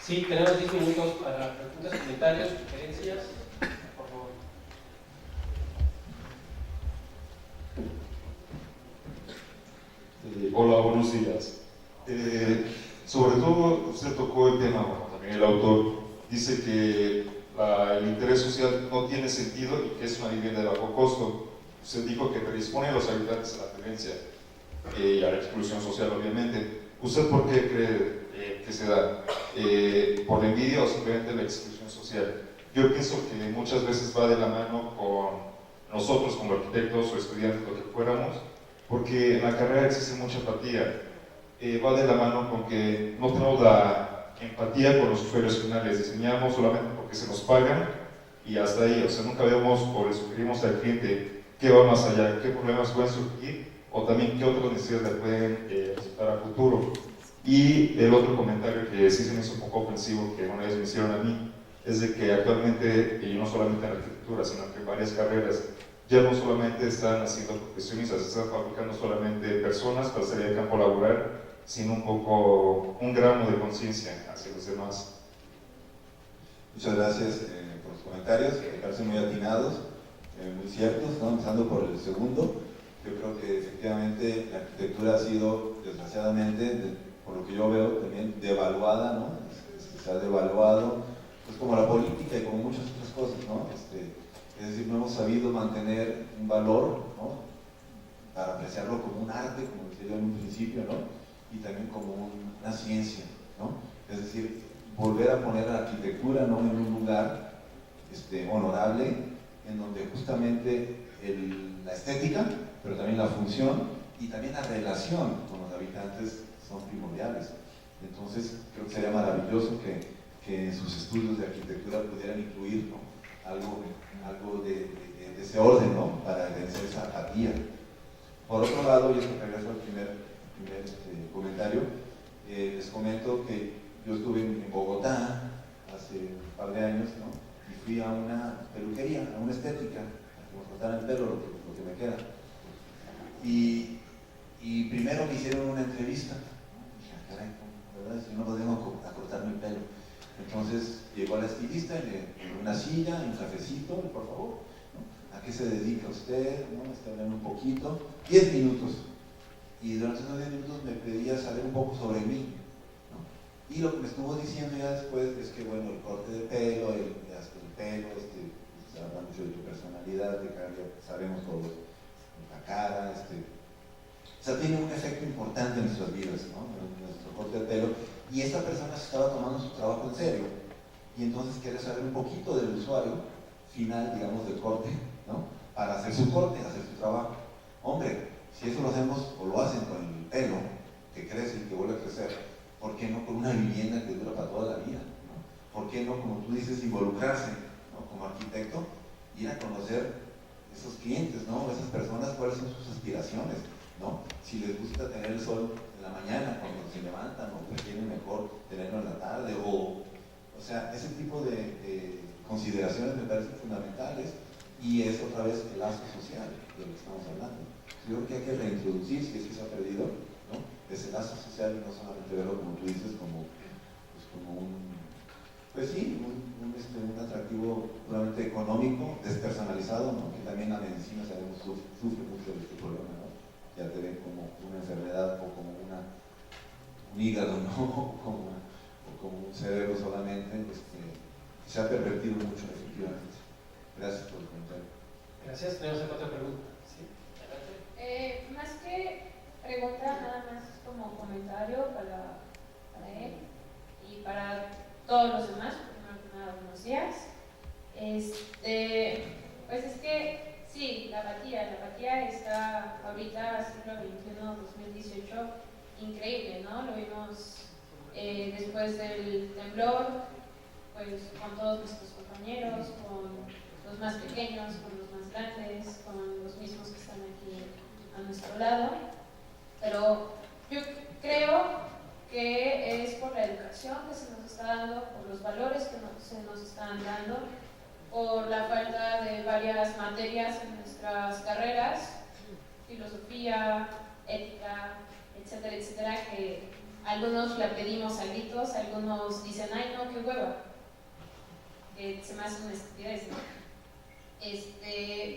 Sí, tenemos 10 minutos para preguntas, comentarios, sugerencias. Por favor. Hola, buenos días. Sobre todo, usted tocó el tema, bueno, también el autor dice que el interés social no tiene sentido y que es una vivienda de bajo costo. Usted dijo que predispone a los habitantes a la violencia y a la exclusión social, obviamente. ¿Usted por qué cree que se da? ¿Por la envidia o simplemente la exclusión social? Yo pienso que muchas veces va de la mano con nosotros como arquitectos o estudiantes, lo que fuéramos, porque en la carrera existe mucha empatía. Va de la mano con que no tenemos la empatía con los usuarios finales, diseñamos solamente porque se nos pagan y hasta ahí, o sea, nunca vemos o le sugerimos al cliente qué va más allá, qué problemas pueden surgir o también qué otras necesidades le pueden resultar a futuro. Y el otro comentario que sí se me hizo un poco ofensivo, que una vez me hicieron a mí, es de que actualmente, y no solamente en arquitectura, sino que en varias carreras, ya no solamente están haciendo profesionistas, están fabricando solamente personas para salir al campo laboral, sino un gramo de conciencia hacia los demás. Muchas gracias por los comentarios, que me parecen muy atinados, muy ciertos, ¿no? Empezando por el segundo. Yo creo que efectivamente la arquitectura ha sido, desgraciadamente, por lo que yo veo, también devaluada, ¿no? Se ha devaluado, pues como la política y como muchas otras cosas, ¿no? Es decir, no hemos sabido mantener un valor, ¿no? Para apreciarlo como un arte, como decía yo en un principio, ¿no? Y también como una ciencia, ¿no? Es decir, volver a poner a la arquitectura, ¿no? En un lugar honorable, en donde justamente la estética, pero también la función y también la relación con los habitantes son primordiales. Entonces, creo que sería maravilloso que en sus estudios de arquitectura pudieran incluir, ¿no? algo de ese orden, ¿no? Para vencer esa apatía. Por otro lado, y esto regreso al primer comentario, les comento que yo estuve en Bogotá hace un par de años, ¿no? Y fui a una peluquería, a una estética, a que me cortaran el pelo, lo que me queda. Y primero me hicieron una entrevista, ¿no? Dije, caray, ¿verdad? Si no podemos acortar mi pelo. Entonces llegó la estilista en una silla, en un cafecito, por favor, ¿no? ¿A qué se dedica usted? ¿No? Está hablando un poquito, 10 minutos. Y durante esos 10 minutos me pedía saber un poco sobre mí, ¿no? Y lo que me estuvo diciendo ya después es que, bueno, el corte de pelo, el pelo, se habla mucho de tu personalidad, de que sabemos todos. la cara, o sea, tiene un efecto importante en nuestras vidas, ¿no? En nuestro corte de pelo, y esta persona se estaba tomando su trabajo en serio, y entonces quiere saber un poquito del usuario final, digamos, del corte, ¿no? Para hacer su corte, hacer su trabajo. Hombre, si eso lo hacemos, o lo hacen con el pelo, que crece y que vuelve a crecer, ¿por qué no con una vivienda que dura para toda la vida? ¿No? ¿Por qué no, como tú dices, involucrarse, ¿no? Como arquitecto, ir a conocer esos clientes, ¿no? Esas personas, cuáles son sus aspiraciones, ¿no? Si les gusta tener el sol en la mañana cuando se levantan, o prefieren mejor tenerlo en la tarde, o sea, ese tipo de consideraciones me parecen fundamentales, y es otra vez el lazo social de lo que estamos hablando. Yo creo que hay que reintroducir, si es que se ha perdido, ¿no? Ese lazo social, y no solamente verlo, como tú dices, como un, pues sí, un atractivo puramente económico, despersonalizado, ¿no? Que también la medicina, sabemos, sufre mucho de este problema, ¿no? Ya te ven como una enfermedad, o como un hígado, ¿no? o como un cerebro solamente, se ha pervertido mucho, efectivamente. Gracias por el comentario. Gracias. Tenemos otra pregunta. ¿Sí? Más que pregunta, nada más como comentario para él y para todos los demás, primero que nada, buenos días. Pues es que sí, la apatía está ahorita, siglo XXI, 2018, increíble, ¿no? Lo vimos después del temblor, pues con todos nuestros compañeros, con los más pequeños, con los más grandes, con los mismos que están aquí a nuestro lado. Pero yo creo que es por la educación que se nos está dando, por los valores que se nos están dando, por la falta de varias materias en nuestras carreras, filosofía, ética, etcétera, etcétera, que algunos la pedimos a gritos, algunos dicen, ay no, qué hueva, que se me hace una estupidez, ¿no?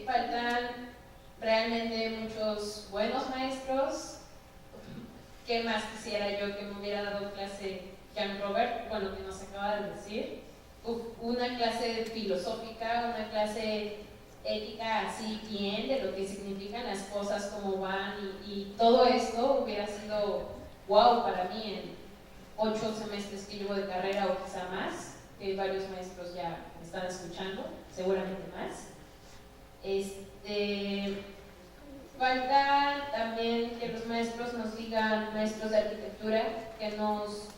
Faltan realmente muchos buenos maestros. ¿Qué más quisiera yo que me hubiera dado clase Jean Robert? Bueno, que nos acaba de decir. Una clase filosófica, una clase ética así bien, de lo que significan las cosas, cómo van, y todo esto hubiera sido wow para mí en 8 semestres que llevo de carrera, o quizá más, que varios maestros ya me están escuchando, seguramente más. Falta también que los maestros nos digan, maestros de arquitectura, que nos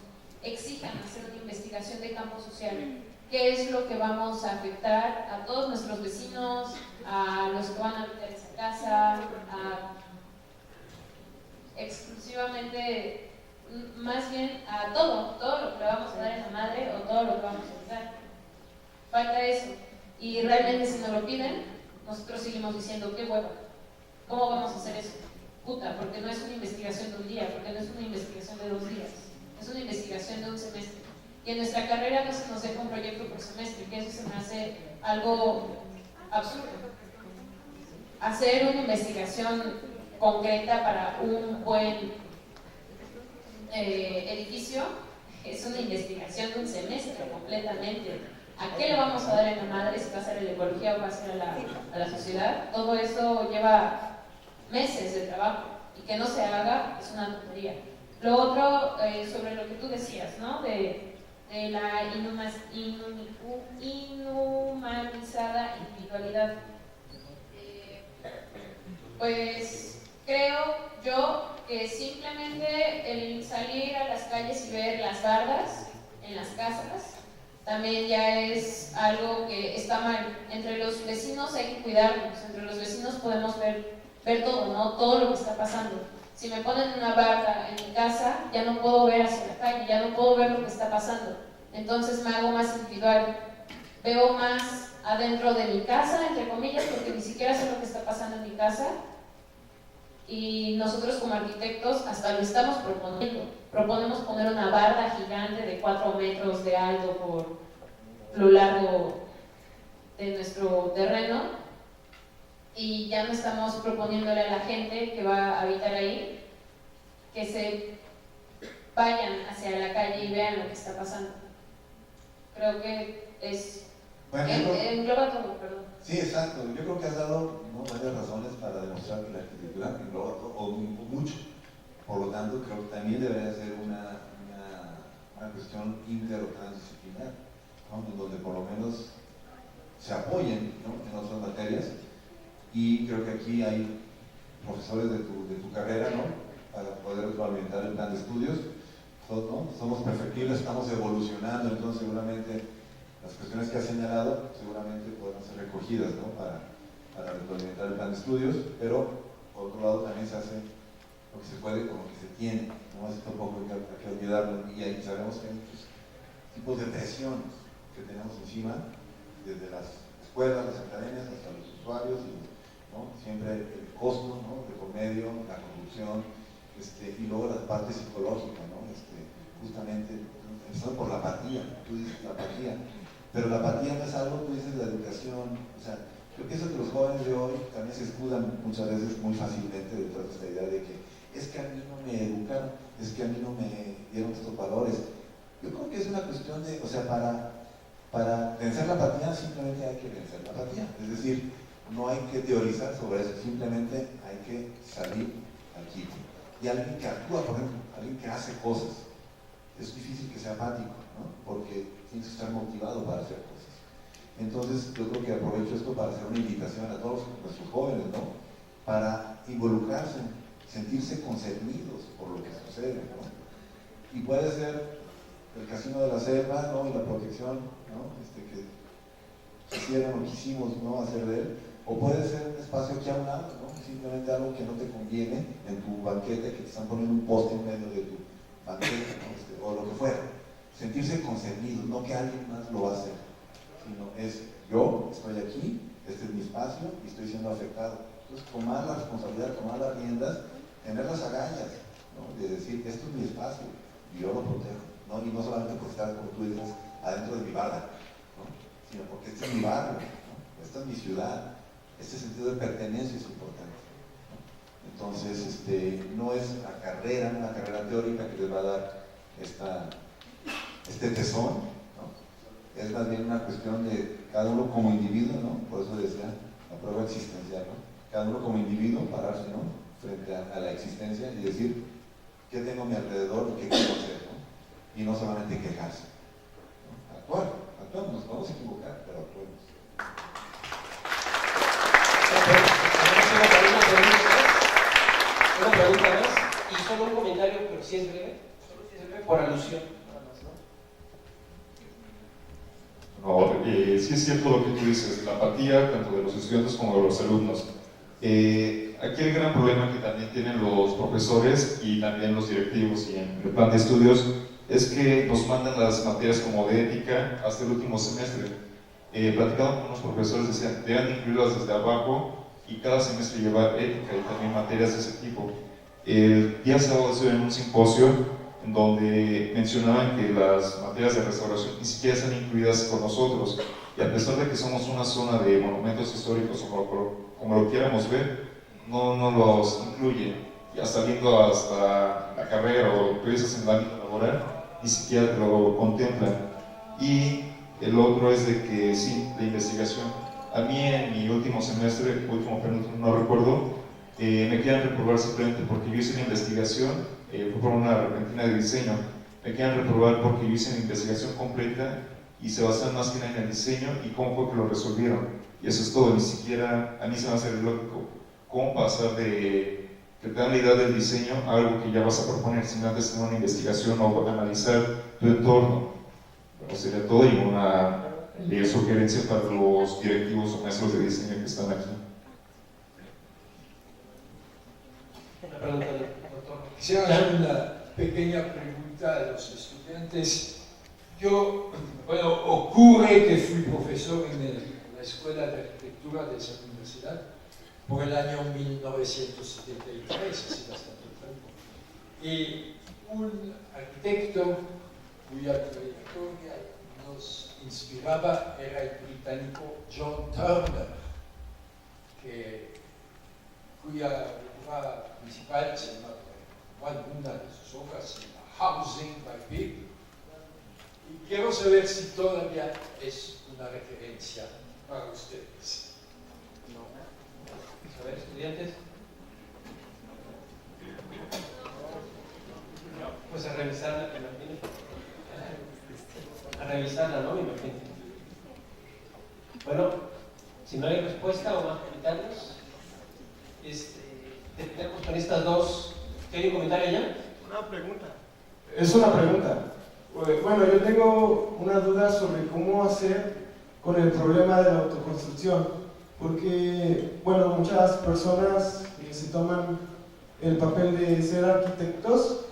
exijan hacer una investigación de campo social. ¿Qué es lo que vamos a afectar a todos nuestros vecinos, a los que van a habitar esa casa, exclusivamente, más bien a todo lo que le vamos a dar en la madre, o todo lo que vamos a dar? Falta eso. Y realmente, si nos lo piden, nosotros seguimos diciendo, qué hueva. ¿Cómo vamos a hacer eso? Puta, porque no es una investigación de un día, porque no es una investigación de 2 días, es una investigación de un semestre. Y en nuestra carrera no se nos deja un proyecto por semestre, que eso se me hace algo absurdo. Hacer una investigación concreta para un buen edificio es una investigación de un semestre completamente. ¿A qué le vamos a dar en la madre? Si va a ser a la ecología o va a ser a la sociedad. Todo eso lleva meses de trabajo, y que no se haga es una tontería. Lo otro, sobre lo que tú decías, ¿no? De la inhumanizada individualidad. Pues creo yo que simplemente el salir a las calles y ver las bardas en las casas también ya es algo que está mal. Entre los vecinos hay que cuidarnos, entre los vecinos podemos ver todo, ¿no? Todo lo que está pasando. Si me ponen una barda en mi casa, ya no puedo ver hacia la calle, ya no puedo ver lo que está pasando. Entonces me hago más individual. Veo más adentro de mi casa, entre comillas, porque ni siquiera sé lo que está pasando en mi casa. Y nosotros como arquitectos hasta lo estamos proponiendo. Proponemos poner una barda gigante de 4 metros de alto por lo largo de nuestro terreno, y ya no estamos proponiéndole a la gente que va a habitar ahí que se vayan hacia la calle y vean lo que está pasando. Creo que es Por ejemplo, Engloba todo, perdón. sí, exacto. Yo creo que has dado, ¿no?, varias razones para demostrar que la arquitectura engloba todo, o mucho. Por lo tanto, creo que también debería ser una cuestión inter o transdisciplinar, ¿no?, en donde por lo menos se apoyen, ¿no?, en otras materias. Y creo que aquí hay profesores de tu carrera, ¿no?, para poder retroalimentar el plan de estudios, ¿no? Somos perfectibles, estamos evolucionando, entonces seguramente las cuestiones que has señalado seguramente podrán ser recogidas, ¿no?, para retroalimentar el plan de estudios, pero por otro lado también se hace lo que se puede con lo que se tiene, ¿no? Esto tampoco hay que olvidarlo, y ahí sabemos que hay muchos tipos de presiones que tenemos encima, desde las escuelas, las academias, hasta los usuarios, ¿no? Siempre el costo, ¿no?, de por medio, la corrupción, y luego la parte psicológica, ¿no? Justamente, empezando por la apatía, tú dices la apatía, pero la apatía no es algo, tú dices la educación, o sea, yo pienso que los jóvenes de hoy también se escudan muchas veces muy fácilmente detrás de esta idea de que es que a mí no me educaron, es que a mí no me dieron estos valores. Yo creo que es una cuestión de, o sea, para vencer la apatía simplemente hay que vencer la apatía, es decir, no hay que teorizar sobre eso, simplemente hay que salir al quite. Y alguien que actúa, por ejemplo, alguien que hace cosas, es difícil que sea apático, ¿no?, porque tienes que estar motivado para hacer cosas. Entonces, yo creo que aprovecho esto para hacer una invitación a todos nuestros jóvenes, ¿no?, para involucrarse, sentirse concernidos por lo que sucede, ¿no? Y puede ser el Casino de la Selva, ¿no?, y la protección, ¿no?, que quisieran o quisimos, ¿no?, hacer de él, o puede ser un espacio aquí a un lado, ¿no?, simplemente algo que no te conviene en tu banqueta, que te están poniendo un poste en medio de tu banqueta, ¿no?, o lo que fuera. Sentirse concernido, no que alguien más lo va a hacer, sino es yo estoy aquí, este es mi espacio y estoy siendo afectado. Entonces tomar la responsabilidad, tomar las riendas, tener las agallas, ¿no?, de decir esto es mi espacio y yo lo protejo, ¿no?, y no solamente por estar, como tú dices, adentro de mi barra, ¿no?, sino porque este es mi barrio, ¿no?, esta es mi ciudad. Este sentido de pertenencia es importante, ¿no? Entonces, no es una carrera teórica que les va a dar este tesón, ¿no?, es más bien una cuestión de cada uno como individuo, ¿no?, por eso decía la prueba existencial, ¿no?, cada uno como individuo pararse, ¿no?, frente a la existencia y decir qué tengo a mi alrededor y qué quiero hacer, ¿no?, y no solamente quejarse, ¿no?, actuamos, nos vamos a equivocar, pero actuemos. Una pregunta más, y solo un comentario, pero si es breve, por alusión, nada más, ¿no? No, sí es cierto lo que tú dices, la apatía tanto de los estudiantes como de los alumnos. Aquí el gran problema que también tienen los profesores y también los directivos y en el plan de estudios es que nos mandan las materias como de ética hasta el último semestre. Platicando con unos profesores decían, deben incluirlas desde abajo y cada semestre llevar ética y también materias de ese tipo. El día sábado estuve en un simposio en donde mencionaban que las materias de restauración ni siquiera están incluidas con nosotros, y a pesar de que somos una zona de monumentos históricos o como lo quieramos ver, no los incluyen. Ya saliendo hasta la carrera o empresas en el ámbito laboral, ni siquiera lo contemplan. Y el otro es de que sí, la investigación. A mí en mi último semestre, último penúltimo, no recuerdo, me querían reprobar simplemente porque yo hice la investigación, fue por una repentina de diseño, me querían reprobar porque yo hice la investigación completa y se basan más que nada en el diseño y cómo fue que lo resolvieron. Y eso es todo, ni siquiera a mí se me hace lógico cómo pasar de que te dan la idea del diseño a algo que ya vas a proponer sin antes tener una investigación o analizar tu entorno. Bueno, sería todo y una sugerencia para los directivos o maestros de diseño que están aquí. Una pregunta, doctor. Quisiera hacer una pequeña pregunta a los estudiantes. Bueno, ocurre que fui profesor en la Escuela de Arquitectura de esa universidad por el año 1973, hace bastante tiempo. Y un arquitecto cuya trayectoria nos inspiraba era el británico John Turner, cuya obra principal se llama, bueno, una de sus obras se llama Housing by People, Y quiero saber si todavía es una referencia para ustedes. A ver, estudiantes. Pues a revisarla, me imagino. A revisarla, ¿no? Me imagino. Bueno, si no hay respuesta o más comentarios, terminamos con estas dos. ¿Tiene un comentario ya? Una pregunta. Es una pregunta. Bueno, yo tengo una duda sobre cómo hacer con el problema de la autoconstrucción, porque, bueno, muchas personas se toman el papel de ser arquitectos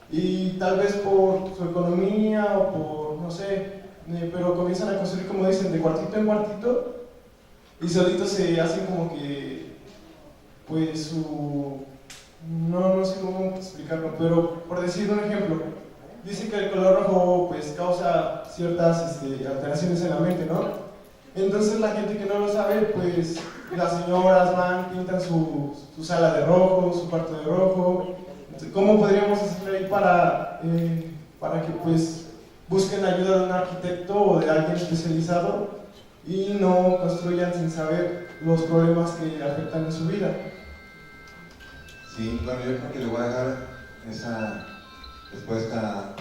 y tal vez por su economía o por, no sé, pero comienzan a construir, como dicen, de cuartito en cuartito y solitos se hacen como que, pues, no sé cómo explicarlo, pero por decir un ejemplo, dicen que el color rojo pues causa ciertas alteraciones en la mente, ¿no? Entonces la gente que no lo sabe, pues las señoras van, pintan su sala de rojo, su cuarto de rojo. ¿Cómo podríamos hacer ahí para que pues busquen ayuda de un arquitecto o de alguien especializado y no construyan sin saber los problemas que afectan en su vida? Sí, bueno, yo creo que le voy a dejar esa respuesta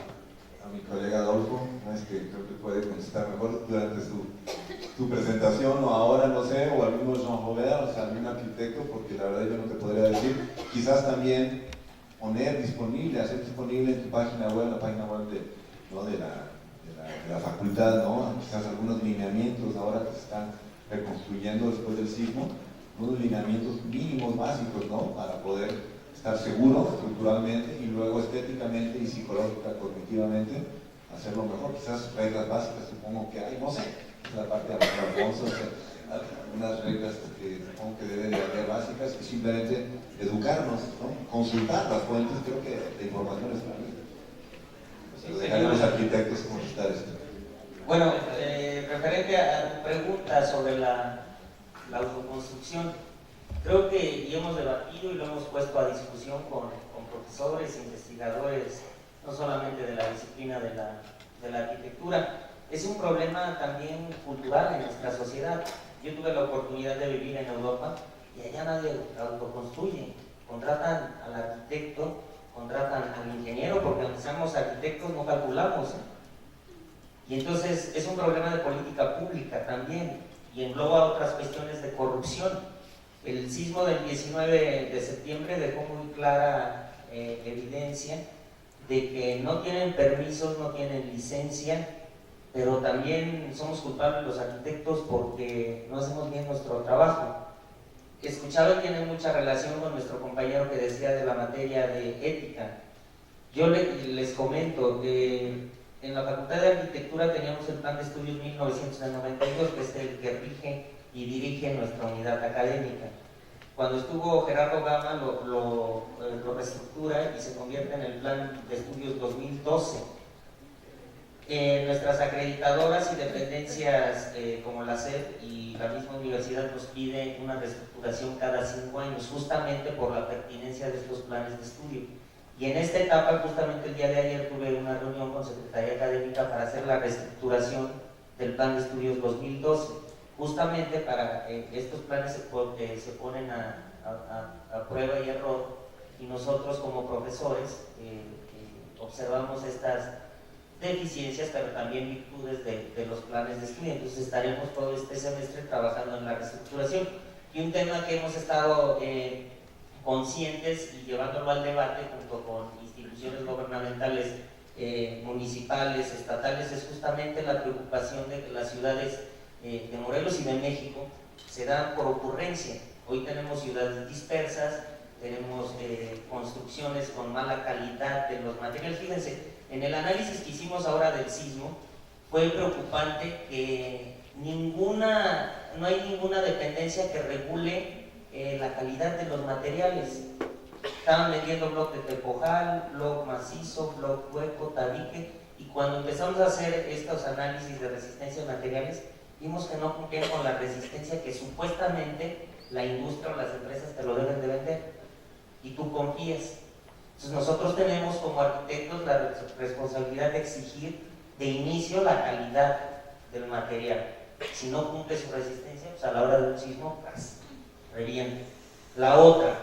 a mi colega Adolfo, ¿no? Creo que puede contestar mejor durante su presentación o ahora, no sé, o al mismo Jean Robert, o sea, algún arquitecto, porque la verdad yo no te podría decir. Quizás también poner disponible, hacer disponible en tu página web, la página web de la facultad, ¿no? Quizás algunos lineamientos ahora que se están reconstruyendo después del sismo, unos lineamientos mínimos básicos, ¿no? Para poder estar seguro estructuralmente y luego estéticamente y psicológica, cognitivamente, hacerlo mejor. Quizás reglas básicas, supongo que hay, no sé, es la parte de Alfonso, unas reglas que supongo que deben de haber básicas y simplemente educarnos, ¿no? Consultar las fuentes, creo que la información está ahí. Pero dejar a los arquitectos consultar esto. Bueno, referente a tu pregunta sobre la autoconstrucción, creo que ya hemos debatido y lo hemos puesto a discusión con profesores, investigadores, no solamente de la disciplina de la arquitectura. Es un problema también cultural en nuestra sociedad. Yo tuve la oportunidad de vivir en Europa y allá nadie autoconstruye. Contratan al arquitecto, contratan al ingeniero, porque aunque seamos arquitectos no calculamos. Y entonces es un problema de política pública también y engloba otras cuestiones de corrupción. El sismo del 19 de septiembre dejó muy clara evidencia de que no tienen permisos, no tienen licencia, pero también somos culpables los arquitectos porque no hacemos bien nuestro trabajo. Escuchaba y tiene mucha relación con nuestro compañero que decía de la materia de ética. Yo les comento que en la Facultad de Arquitectura teníamos el Plan de Estudios 1992, que es el que rige y dirige nuestra unidad académica. Cuando estuvo Gerardo Gama lo reestructura y se convierte en el Plan de Estudios 2012. Nuestras acreditadoras y dependencias como la SEP y la misma universidad nos pide una reestructuración cada 5 años, justamente por la pertinencia de estos planes de estudio. Y en esta etapa, justamente el día de ayer tuve una reunión con Secretaría Académica para hacer la reestructuración del Plan de Estudios 2012, justamente para estos planes se ponen a prueba y error y nosotros como profesores observamos estas deficiencias, pero también virtudes de los planes de estudio. Entonces estaremos todo este semestre trabajando en la reestructuración. Y un tema que hemos estado conscientes y llevándolo al debate junto con instituciones gubernamentales, municipales, estatales, es justamente la preocupación de que las ciudades de Morelos y de México se dan por ocurrencia. Hoy tenemos ciudades dispersas, tenemos construcciones con mala calidad de los materiales. Fíjense, en el análisis que hicimos ahora del sismo, fue preocupante que no hay ninguna dependencia que regule la calidad de los materiales. Estaban vendiendo bloque de tepojal, bloque macizo, bloque hueco, tabique, y cuando empezamos a hacer estos análisis de resistencia de materiales, vimos que no cumplían con la resistencia que supuestamente la industria o las empresas te lo deben de vender, y tú confías. Entonces nosotros tenemos como arquitectos la responsabilidad de exigir de inicio la calidad del material. Si no cumple su resistencia, pues a la hora de un sismo, pues, revienta. La otra,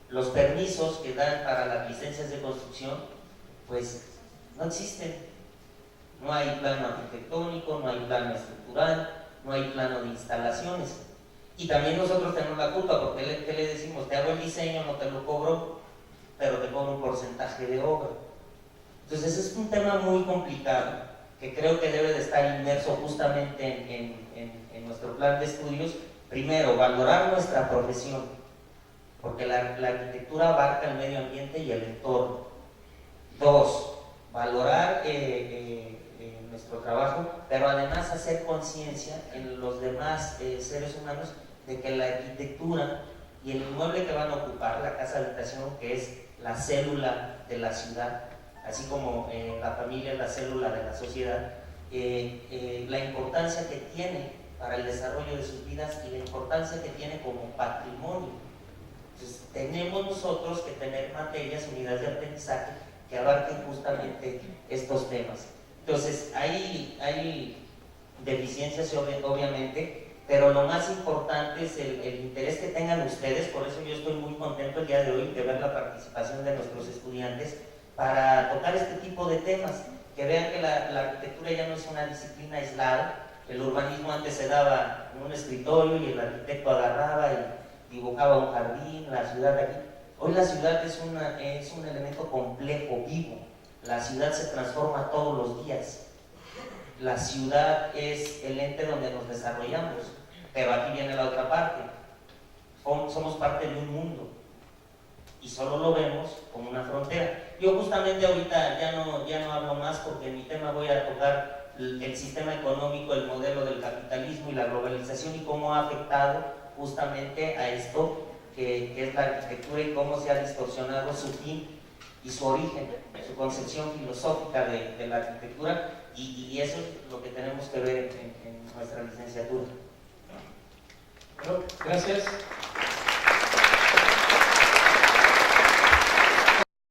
los permisos que dan para las licencias de construcción, pues no existen. No hay plano arquitectónico, no hay plano estructural, no hay plano de instalaciones. Y también nosotros tenemos la culpa, porque ¿qué le decimos? Te hago el diseño, no te lo cobro, pero te cobro un porcentaje de obra. Entonces es un tema muy complicado, que creo que debe de estar inmerso justamente en nuestro plan de estudios. Primero, valorar nuestra profesión, porque la arquitectura abarca el medio ambiente y el entorno. Dos, valorar nuestro trabajo, pero además hacer conciencia en los demás seres humanos de que la arquitectura y el inmueble que van a ocupar, la casa habitación, que es la célula de la ciudad, así como la familia es la célula de la sociedad, la importancia que tiene para el desarrollo de sus vidas y la importancia que tiene como patrimonio. Entonces, tenemos nosotros que tener materias, unidades de aprendizaje que abarquen justamente estos temas. Entonces, hay deficiencias obviamente, pero lo más importante es el interés que tengan ustedes. Por eso yo estoy muy contento el día de hoy de ver la participación de nuestros estudiantes para tocar este tipo de temas, que vean que la arquitectura ya no es una disciplina aislada. El urbanismo antes se daba en un escritorio y el arquitecto agarraba y dibujaba un jardín, la ciudad de aquí. Hoy la ciudad es un elemento complejo, vivo. La ciudad se transforma todos los días. La ciudad es el ente donde nos desarrollamos, pero aquí viene la otra parte. Somos parte de un mundo y solo lo vemos como una frontera. Yo justamente ahorita ya no hablo más, porque en mi tema voy a tocar el sistema económico, el modelo del capitalismo y la globalización y cómo ha afectado justamente a esto que es la arquitectura y cómo se ha distorsionado su fin y su origen, su concepción filosófica de la arquitectura, y eso es lo que tenemos que ver en nuestra licenciatura. Bueno, gracias.